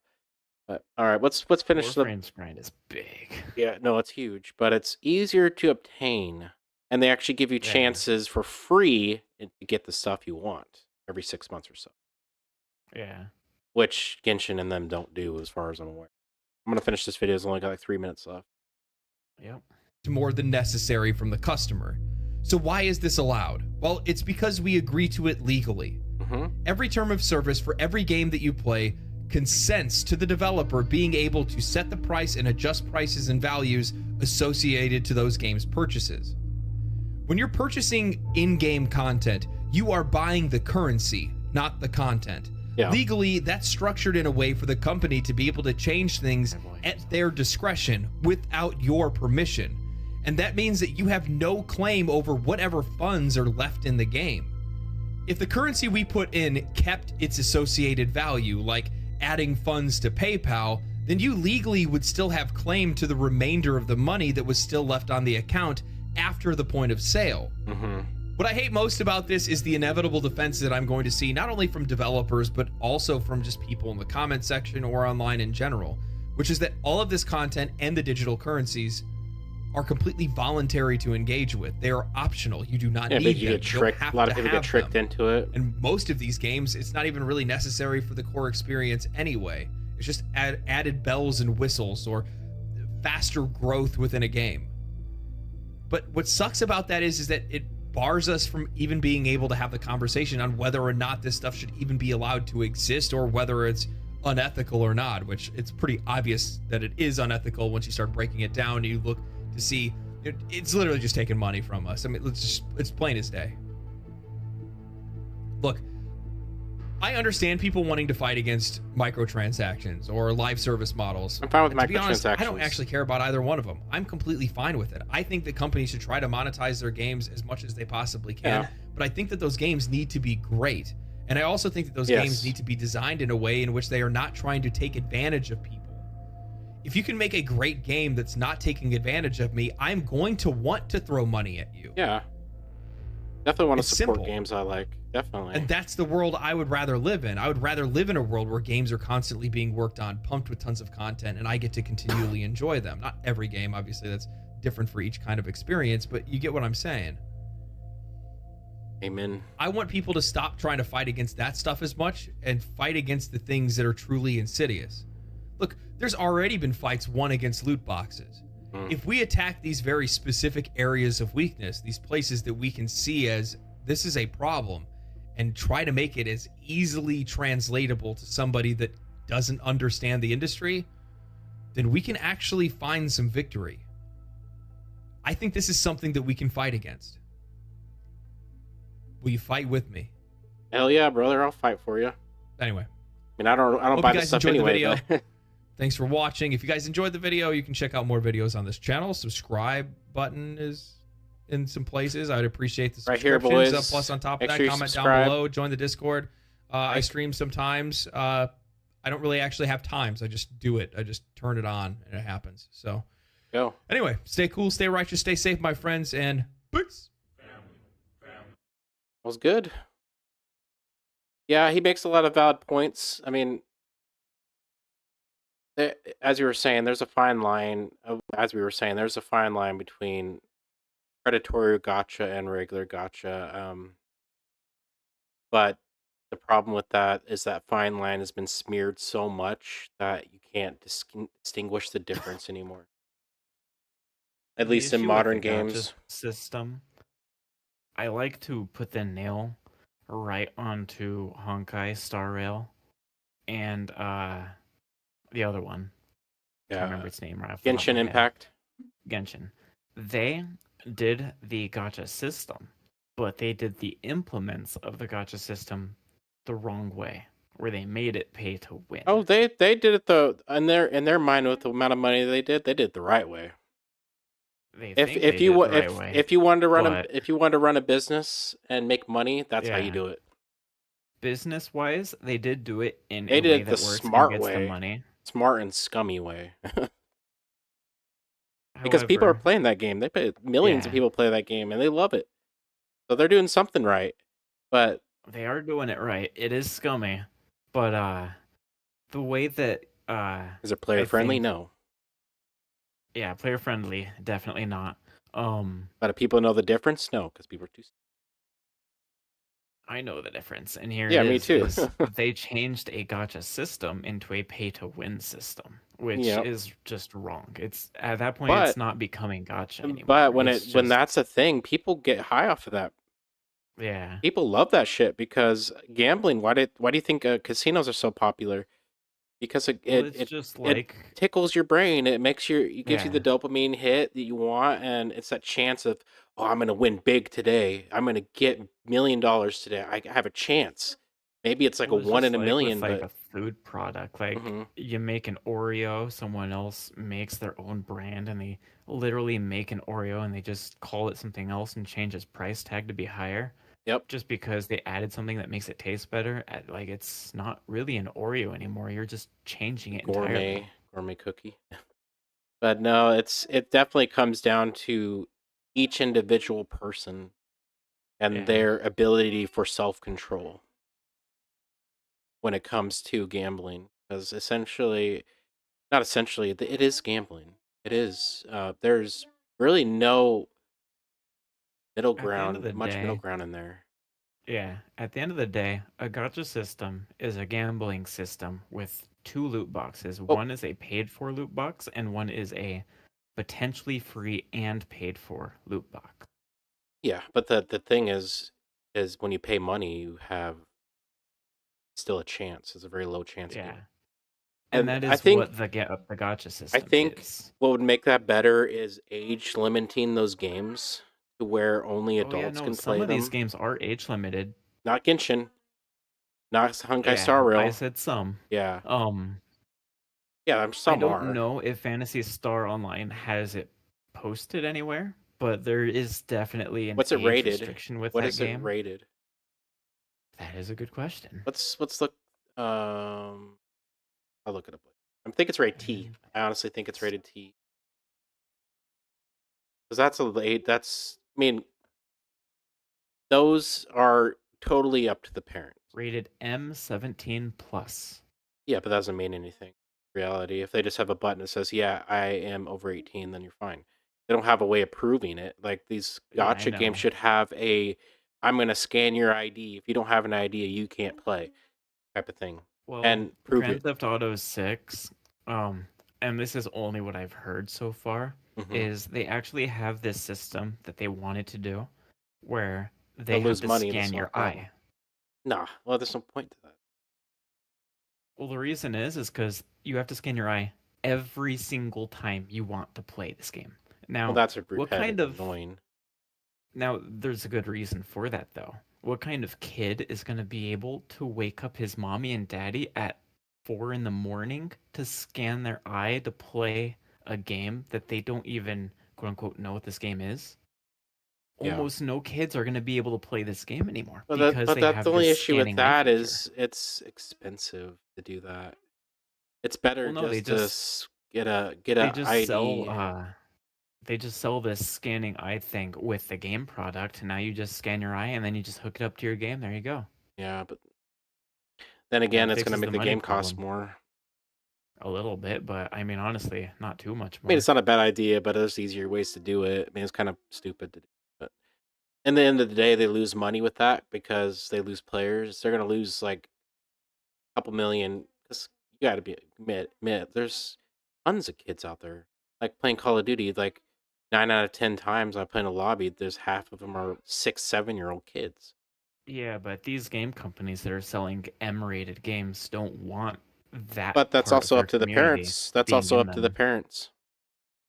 But all right, let's finish the. Warframe's grind is big. Yeah, no, it's huge, but it's easier to obtain, and they actually give you Yeah. chances for free to get the stuff you want every 6 months or so, Yeah. which Genshin and them don't do, as far as I'm aware. I'm gonna finish this video. It's only got like 3 minutes left. Yep. More than necessary from the customer. So why is this allowed? Well, it's because we agree to it legally. Every term of service for every game that you play consents to the developer being able to set the price and adjust prices and values associated to those games' purchases. When you're purchasing in-game content, you are buying the currency, not the content. Yeah. Legally, that's structured in a way for the company to be able to change things at their discretion without your permission. And that means that you have no claim over whatever funds are left in the game. If the currency we put in kept its associated value, like adding funds to PayPal, then you legally would still have claim to the remainder of the money that was still left on the account after the point of sale. What I hate most about this is the inevitable defense that I'm going to see, not only from developers, but also from just people in the comment section or online in general, which is that all of this content and the digital currencies are completely voluntary to engage with. They are optional. You do not need them. You get tricked. A lot of people get tricked into it. And most of these games, it's not even really necessary for the core experience anyway. It's just added bells and whistles or faster growth within a game. But what sucks about that is that it bars us from even being able to have the conversation on whether or not this stuff should even be allowed to exist or whether it's unethical or not, which it's pretty obvious that it is unethical once you start breaking it down and you look to see it's literally just taking money from us. I mean, it's plain as day. Look, I understand people wanting to fight against microtransactions or live service models. I'm fine with microtransactions. To be honest, I don't microtransactions. actually care about either one of them. I'm completely fine with it. I think that companies should try to monetize their games as much as they possibly can, but I think that those games need to be great. And I also think that those games need to be designed in a way in which they are not trying to take advantage of people. If you can make a great game that's not taking advantage of me, I'm going to want to throw money at you. Yeah. Definitely want to It's support simple. games I like. Definitely. And that's the world I would rather live in. I would rather live in a world where games are constantly being worked on, pumped with tons of content, and I get to continually enjoy them. Not every game, obviously, that's different for each kind of experience, but you get what I'm saying. Amen. I want people to stop trying to fight against that stuff as much and fight against the things that are truly insidious. Look, there's already been fights won against loot boxes. If we attack these very specific areas of weakness, these places that we can see as this is a problem, and try to make it as easily translatable to somebody that doesn't understand the industry, then we can actually find some victory. I think this is something that we can fight against. Will you fight with me? Hell yeah, brother! I'll fight for you. Anyway, I mean, I don't hope buy you this guys stuff enjoyed the anyway. video. But Thanks for watching. If you guys enjoyed the video, you can check out more videos on this channel. Subscribe button is in some places. I'd appreciate the Right here, subscriptions. boys. Plus, on top of Make that, sure you comment down subscribe. below. Join the Discord. I stream sometimes. I don't really actually have times. I just do it. I just turn it on and it happens. So go. anyway, stay cool, stay righteous, stay safe, my friends, and peace. That was good. Yeah, he makes a lot of valid points. I mean, as you were saying, there's a fine line. As we were saying, there's a fine line between predatory gacha and regular gacha. But the problem with that is that fine line has been smeared so much that you can't distinguish the difference anymore. At The least in issue with modern the gacha games. system, I like to put the nail right onto Honkai Star Rail and the other one. I can't remember its name right off the top of Genshin my head. Impact. Genshin. They did the gacha system, but they did the implements of the gacha system the wrong way, where they made it pay to win. Oh, they did it in their mind with the amount of money they did it the right way. They If think if they you did wa- it the right way, if you wanted to run but- if you wanted to run a business and make money, that's how you Yeah. do it. business-wise, they did do it in They a did way it that the works smart and gets way. the money. Smart and scummy way. Because people are However, playing that game. They play millions of Yeah. people play that game and they love it. So they're doing something right. But they are doing it right. It is scummy, but the way that is it player friendly? think- No. yeah, player friendly, definitely not. But do people know the difference? No, because people are too. I know the difference, and here Yeah, it me is, too. is they changed a gacha system into a pay-to-win system, which Yep. is just wrong. It's at that point, But- it's not becoming gacha anymore. But when It's when just- that's a thing, people get high off of that. yeah, People love that shit because gambling. Why do you think casinos are so popular? Because well, it's just like tickles your brain. It makes it gives you the Yeah. dopamine hit that you want, and it's that chance of, oh, I'm gonna win big today. I'm gonna get $1 million today. I have a chance. Maybe it's like well, a it's 1 just in a like million, with, like but a food product. Like Mhm. you make an Oreo, someone else makes their own brand, and they literally make an Oreo and they just call it something else and change its price tag to be higher. Yep. Just because they added something that makes it taste better. Like it's not really an Oreo anymore. You're just changing it entirely. gourmet cookie. But no, it definitely comes down to each individual person and Yeah. their ability for self-control when it comes to gambling. Because essentially, not essentially, it is gambling. It is. There's really no middle At the end of ground, the much middle day, ground in there. yeah, at the end of the day, a gacha system is a gambling system with two loot boxes. Oh, One is a paid for loot box, and one is a potentially free and paid for loot box. yeah, but the thing is when you pay money, you have still a chance. It's a very low chance Yeah. game. And And that is what the gacha I system think is. what would make that better is age limiting those games to where only Oh yeah, adults no, can some play of these them. games are age limited. Not Genshin, not Honkai Yeah, Star I Rail. said some. Yeah, Um, yeah, I some don't are. know if Fantasy Star Online has it posted anywhere, but there is definitely an What's it age rated? restriction with What that is it game. rated? That is a good question. Let's look. I'll look it up. I think it's rated T. And I honestly think it's rated T because that's a late. That's I mean those are totally up to the parents. rated M17 plus. Yeah, but that doesn't mean anything. Reality, if they just have a button that says, "Yeah, I am over 18," then you're fine. They don't have a way of proving it. Like these Yeah, I gotcha games know. should have a, "I'm gonna scan your ID. If you don't have an ID, you can't play," type of thing, Well, and prove Grand it. Theft Auto 6, and this is only what I've heard so far, Hmm. is they actually have this system that they wanted to do where they They'll have lose to money. That's scan not a your problem. eye. Nah, well, there's no point to that. Well, the reason is because you have to scan your eye every single time you want to play this game. Well, Now, that's what repetitive, kind of annoying. now there's a good reason for that though. What kind of kid is going to be able to wake up his mommy and daddy at 4 in the morning to scan their eye to play a game that they don't even quote unquote know what this game is? Yeah. Almost no kids are going to be able to play this game anymore But because they that's the have only this issue with scanning eye that feature. is it's expensive to do that. It's Well, better no, just to get they a just sell ID. they just sell this scanning eye thing with the game product. And now you just scan your eye and then you just hook it up to your game. There you go. Yeah, but then And again, that it's gonna fixes make the the money game cost problem more. a little bit, but I mean, honestly, not too much I mean, it's more. not a bad idea, but there's easier ways to do it. I mean, it's kind of stupid to do, but in the end of the day, they lose money with that because they lose players. They're gonna lose like a couple million. Because you got to be admit, there's tons of kids out there like playing Call of Duty. Like 9 out of 10 times I play in a lobby, there's half of them are 6, 7-year-old kids. Yeah, but these game companies that are selling M-rated games don't want that But that's part of also their up to the community parents. That's being also in up to the them. parents.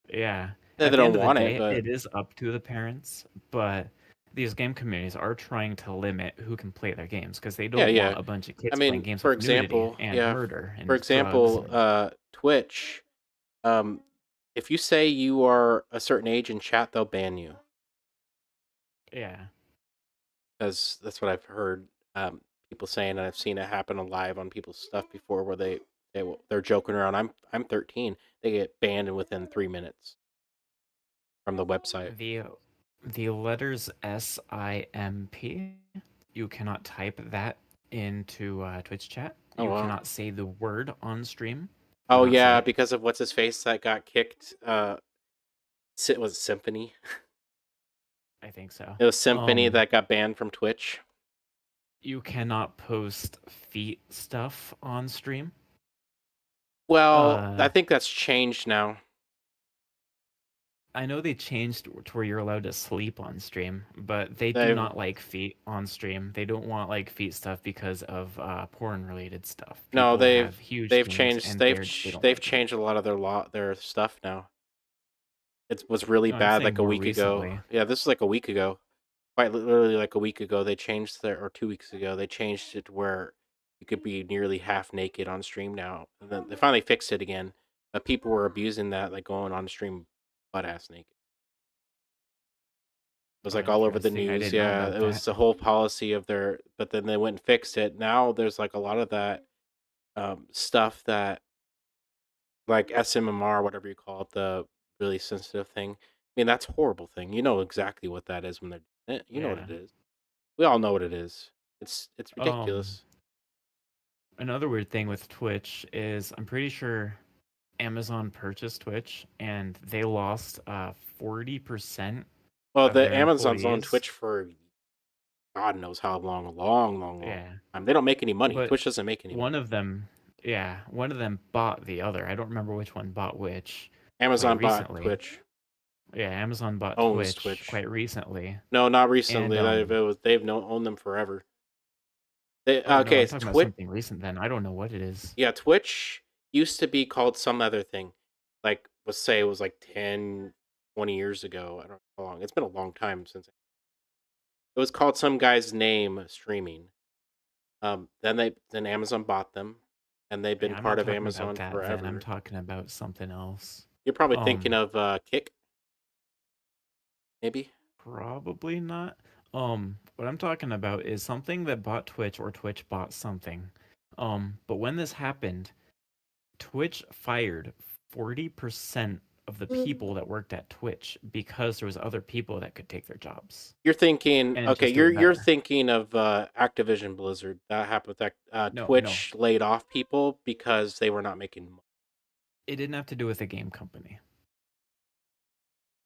Yeah. They At the don't end of the want it, day, but it is up to the parents, but these game communities are trying to limit who can play their games because they yeah, don't yeah. want a bunch of I kids playing mean, games for with nudity example, and yeah, murder for and drugs example, and Twitch. Um, if you say you are a certain age in chat, they'll ban you. yeah. Because that's what I've heard people saying, and I've seen it happen live on people's stuff before, where they're joking around. I'm 13. They get banned within 3 minutes from the website. The letters SIMP, you cannot type that into Twitch chat. Oh You wow. cannot say the word on stream. Do Oh not say yeah, it. because of what's his face that got kicked. Was it Symphony? I think so. It was Symphony that got banned from Twitch. You cannot post feet stuff on stream. Well, I think that's changed now. I know they changed to where you're allowed to sleep on stream, but they do not like feet on stream. They don't want like feet stuff because of porn related stuff. No, People have huge they've things changed and they've they don't they've like it. changed a lot of their stuff now. It was really No, I'm bad saying like a more week ago. recently. Yeah, this is like a week ago. Quite literally like a week ago, they changed or 2 weeks ago, they changed it to where you could be nearly half naked on stream now. And then they finally fixed it again. But people were abusing that, like going on stream butt ass naked. It was Oh, like all over the interesting. I news. didn't know Yeah, about it was that. the whole policy of their. But then they went and fixed it. Now there's like a lot of that stuff that, like SMMR, whatever you call it, the really sensitive thing. mean, that's a horrible thing. You know exactly what that is when they're doing it. You know what Yeah. it is. We all know what it is. It's Um, ridiculous. Another weird thing with Twitch is I'm pretty sure Amazon purchased Twitch and they lost 40% Well, of the their Amazon's on employees. Twitch for God knows how long, long Yeah. time. They don't make any money. But Twitch doesn't make any money. one of them bought the other. I don't remember which one bought which quite Amazon bought recently. Twitch, Yeah, Amazon bought owns Twitch Twitch. quite recently. No, not And recently. They've owned them forever. oh no, Okay, I'm it's talking about Twitch. something recent then. I don't know what it is. Yeah, Twitch used to be called some other thing. Like, let's say it was like 10, 20 years ago. I don't know how long. It's been a long time since it was called some guy's name streaming. Then Amazon bought them, and they've Yeah, been I'm part not of talking about Amazon that then. I'm forever. talking about something else. You're probably thinking Um, of Kick, maybe. Probably not. What I'm talking about is something that bought Twitch or Twitch bought something. But when this happened, Twitch fired 40% of the people that worked at Twitch because there was other people that could take their jobs. You're thinking, And okay, just do it you're better. thinking of Activision Blizzard. That happened with No, Twitch laid off people because they were not making money. it didn't have to do with a game company.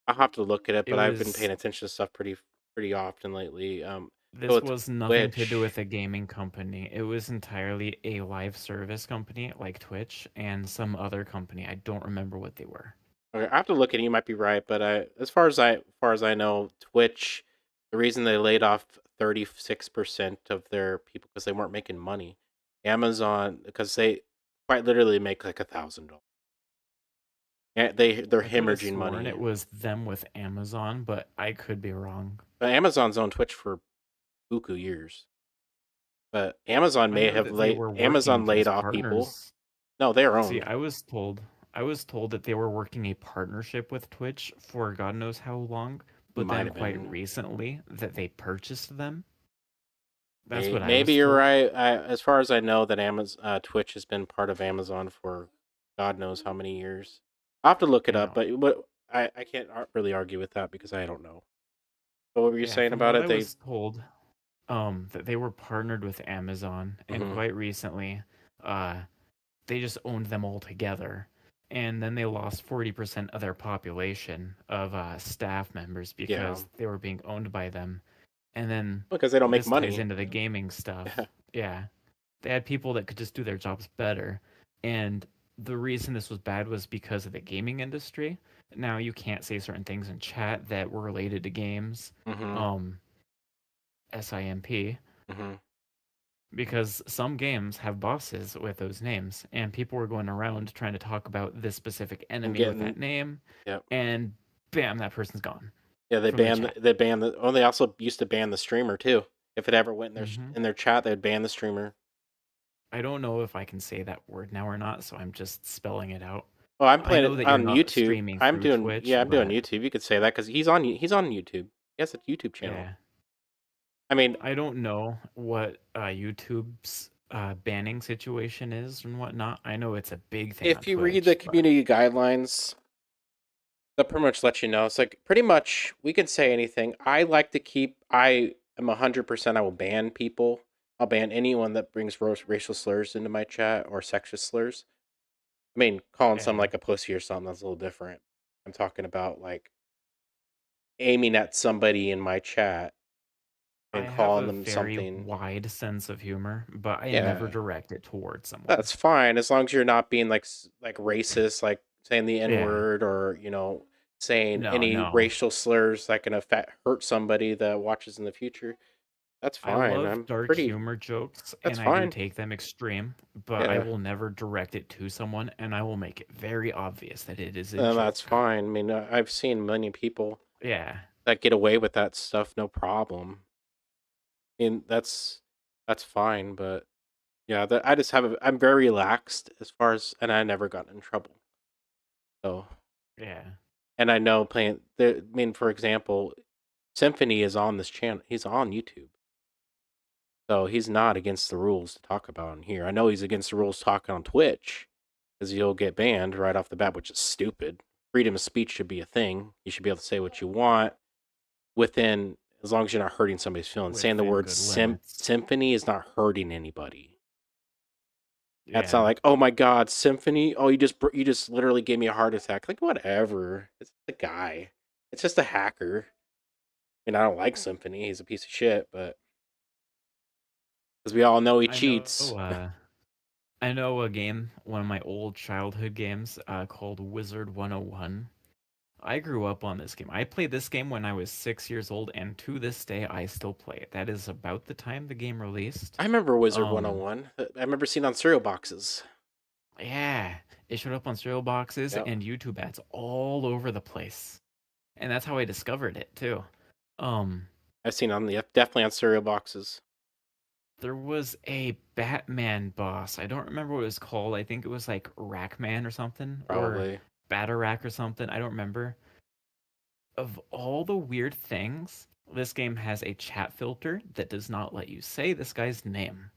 I'll have to look at it, It but I've been was paying attention to stuff pretty often lately. This So it's was nothing to do Twitch. with a gaming company. It was entirely a live service company like Twitch and some other company. I don't remember what they were. Okay, I have to look at it. You might be right, but as far as I know, Twitch, the reason they laid off 36% of their people because they weren't making money. Amazon, because they quite literally make like $1,000. And they're I could have hemorrhaging sworn money. it was them with Amazon, but I could be wrong. But Amazon's owned Twitch for buku years. But Amazon I may know have that they were Amazon working laid as off people. partners. No, they're See, owned. I was told that they were working a partnership with Twitch for God knows how long, but Might then have quite been. recently that they purchased them. That's what I Maybe was you're told. right. As far as I know, that Twitch has been part of Amazon for God knows how many years. I'll have to look it You up, know, but I can't really argue with that because I don't know. But what were you yeah, saying from about what it? I was told, that they were partnered with Amazon, and Mhm. quite recently, they just owned them all together, and then they lost 40% of their population of staff members Yeah, because they were being owned by them. And then because they don't make this ties money. into the gaming stuff. Yeah. Yeah, they had people that could just do their jobs better, and the reason this was bad was because of the gaming industry. Now you can't say certain things in chat that were related to games. Mhm. SIMP, Mhm. because some games have bosses with those names, and people were going around trying to talk about this specific enemy with that name, Yep. and bam, that person's gone. Yeah, from the chat. they banned the. Oh, they also used to ban the streamer too. If it ever went Mhm. in their chat, they'd ban the streamer. I don't know if I can say that word now or not, so I'm just spelling it out. Oh, I'm I playing know it that you're on not YouTube. streaming I'm through doing Twitch, I'm doing but YouTube. You could say that because he's on YouTube. He has a YouTube channel. yeah, I mean, I don't know what YouTube's banning situation is and whatnot. I know it's a big thing on if you read the Twitch, but community guidelines, they'll pretty much let you know. It's like pretty much we can say anything. I like to keep. I am 100%. I will ban people. I'll ban anyone that brings racial slurs into my chat or sexist slurs. I mean, calling someone yeah. like a pussy or something, that's a little different. I'm talking about like aiming at somebody in my chat I and have calling a them very something. wide sense of humor, but I never Yeah, direct it towards someone. that's fine as long as you're not being like racist, like saying the N Yeah. word or saying No, any no. racial slurs that can hurt somebody that watches in the future. That's I fine. love I'm dark pretty. humor jokes, That's and I do fine. take them extreme, but I Yeah, will never direct it to someone, and I will make it very obvious that it is a joke. that's fine. I mean, I've seen many people Yeah. that get away with that stuff, no problem. And that's fine, but yeah, I just I'm very relaxed as far as, and I never got in trouble. So, Yeah. and I know I mean, for example, Symphony is on this channel. He's on YouTube. So he's not against the rules to talk about on here. I know he's against the rules talking on Twitch because you'll get banned right off the bat, which is stupid. freedom of speech should be a thing. You should be able to say what you want within, as long as you're not hurting somebody's feelings. Saying the Within word good limits. symphony is not hurting anybody. That's not Yeah. like, oh my God, symphony. Oh, you just literally gave me a heart attack. Like whatever. It's the guy. It's just a hacker. I mean, I don't like Symphony. He's a piece of shit, but because we all know he I know cheats. I know a game, one of my old childhood games, called Wizard 101. I grew up on this game. I played this game when I was 6 years old, and to this day, I still play it. That is about the time the game released. I remember Wizard Um, 101. I remember seeing it on cereal boxes. Yeah, it showed up on cereal boxes Yep. and YouTube ads all over the place, and that's how I discovered it too. I've seen it on definitely on cereal boxes. There was a Batman boss. I don't remember what it was called. I think it was like Rackman or something, or Probably. Batarack or something. I don't remember. Of all the weird things, this game has a chat filter that does not let you say this guy's name.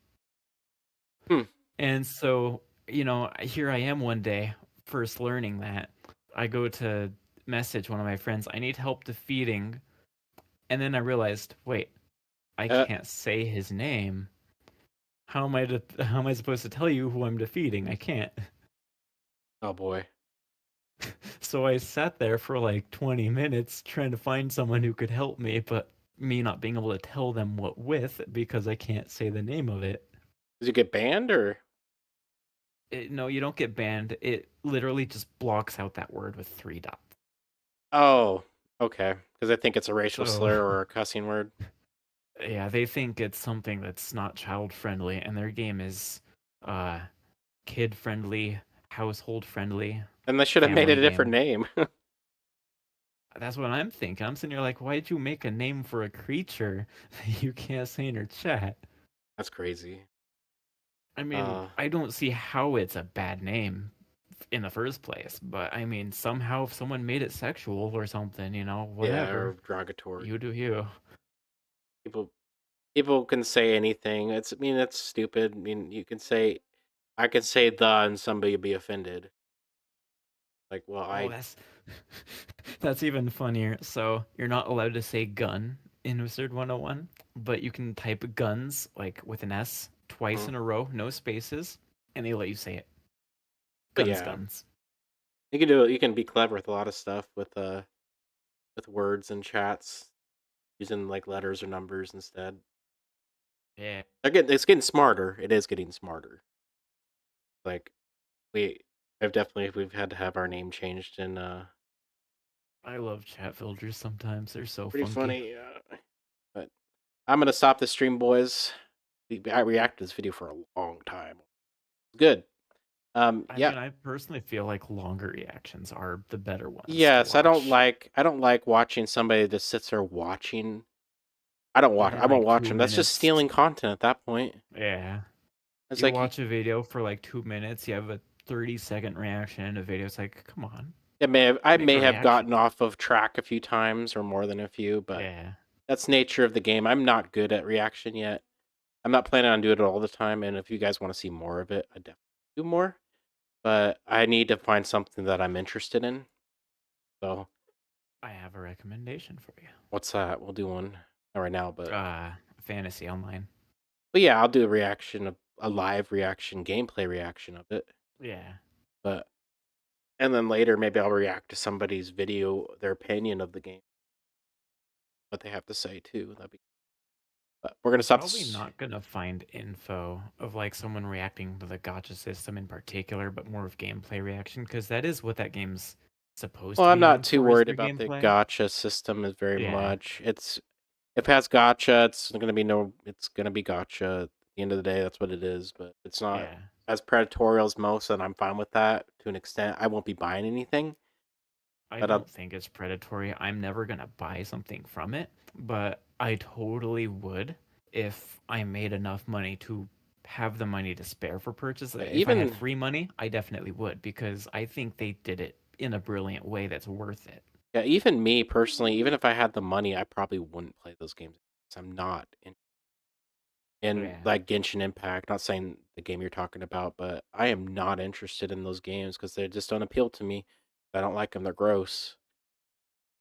Hmm. And so, here I am one day, first learning that. I go to message one of my friends, I need help defeating. And then I realized, wait, I can't say his name. How am I supposed to tell you who I'm defeating? I can't. Oh boy. So I sat there for like 20 minutes trying to find someone who could help me, but me not being able to tell them what with because I can't say the name of it. Did you get banned or? No, you don't get banned. It literally just blocks out that word with 3 dots. Oh, okay. Because I think it's a racial slur or a cussing word. Yeah, they think it's something that's not child friendly, and their game is kid friendly, household friendly. And they should have made it a different name. That's what I'm thinking. I'm sitting here like, why did you make a name for a creature that you can't say in your chat? That's crazy. I mean, I don't see how it's a bad name in the first place, but I mean, somehow if someone made it sexual or something, whatever. Yeah, or derogatory. You do you. People can say anything. It's stupid. I mean, I could say the and somebody would be offended. Like, well, that's even funnier. So you're not allowed to say gun in Wizard 101, but you can type guns like with an S twice in a row, no spaces, and they let you say it. Guns. You can do it. You can be clever with a lot of stuff with words and chats, using like letters or numbers instead. Yeah. It's getting smarter. It is getting smarter. Like we've had to have our name changed in I love chat filters sometimes. They're so pretty funky. funny. But I'm gonna stop the stream, boys. I reacted to this video for a long time. Good. I mean, I personally feel like longer reactions are the better ones. Yes, I don't like watching somebody that sits there watching. I won't watch them. That's just stealing content at that point. Yeah. It's you watch a video for like 2 minutes, you have a 30-second reaction in a video. It's like, come on. I may have gotten off of track a few times or more than a few, but that's nature of the game. I'm not good at reaction yet. I'm not planning on doing it all the time, and if you guys want to see more of it, I definitely do more. But I need to find something that I'm interested in. So I have a recommendation for you. What's that? We'll do one. Not right now, but Fantasy Online. But yeah, I'll do a live reaction, gameplay reaction of it. Yeah. And then later maybe I'll react to somebody's video, their opinion of the game. What they have to say too. But we're gonna stop. Probably not gonna find info of like someone reacting to the gacha system in particular, but more of gameplay reaction, because that is what that game's supposed to be. Well, I'm not too worried about the gacha system as very much. If it has gacha, it's gonna be gacha. At the end of the day, that's what it is. But it's not as predatory as most, and I'm fine with that to an extent. I won't be buying anything. I don't think it's predatory. I'm never gonna buy something from it, but I totally would if I made enough money to have the money to spare for purchase. If I had free money, I definitely would, because I think they did it in a brilliant way that's worth it. Yeah, even me personally, even if I had the money, I probably wouldn't play those games. I'm not in like Genshin Impact. Not saying the game you're talking about, but I am not interested in those games because they just don't appeal to me. I don't like them. They're gross.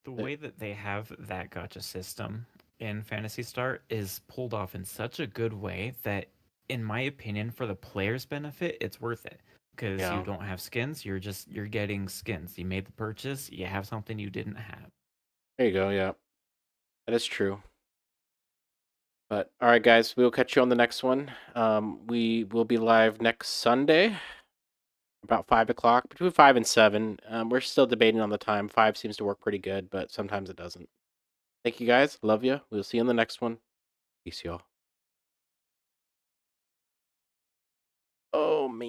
The way that they have that gacha system in Phantasy Star is pulled off in such a good way that, in my opinion, for the player's benefit, it's worth it. Because Yeah. you don't have skins, you're getting skins. You made the purchase, you have something you didn't have. There you go. Yeah, that is true. But all right, guys, we'll catch you on the next one. We will be live next Sunday, about 5 o'clock, between 5 and 7. We're still debating on the time. 5 seems to work pretty good, but sometimes it doesn't. Thank you, guys. Love you. We'll see you in the next one. Peace, y'all.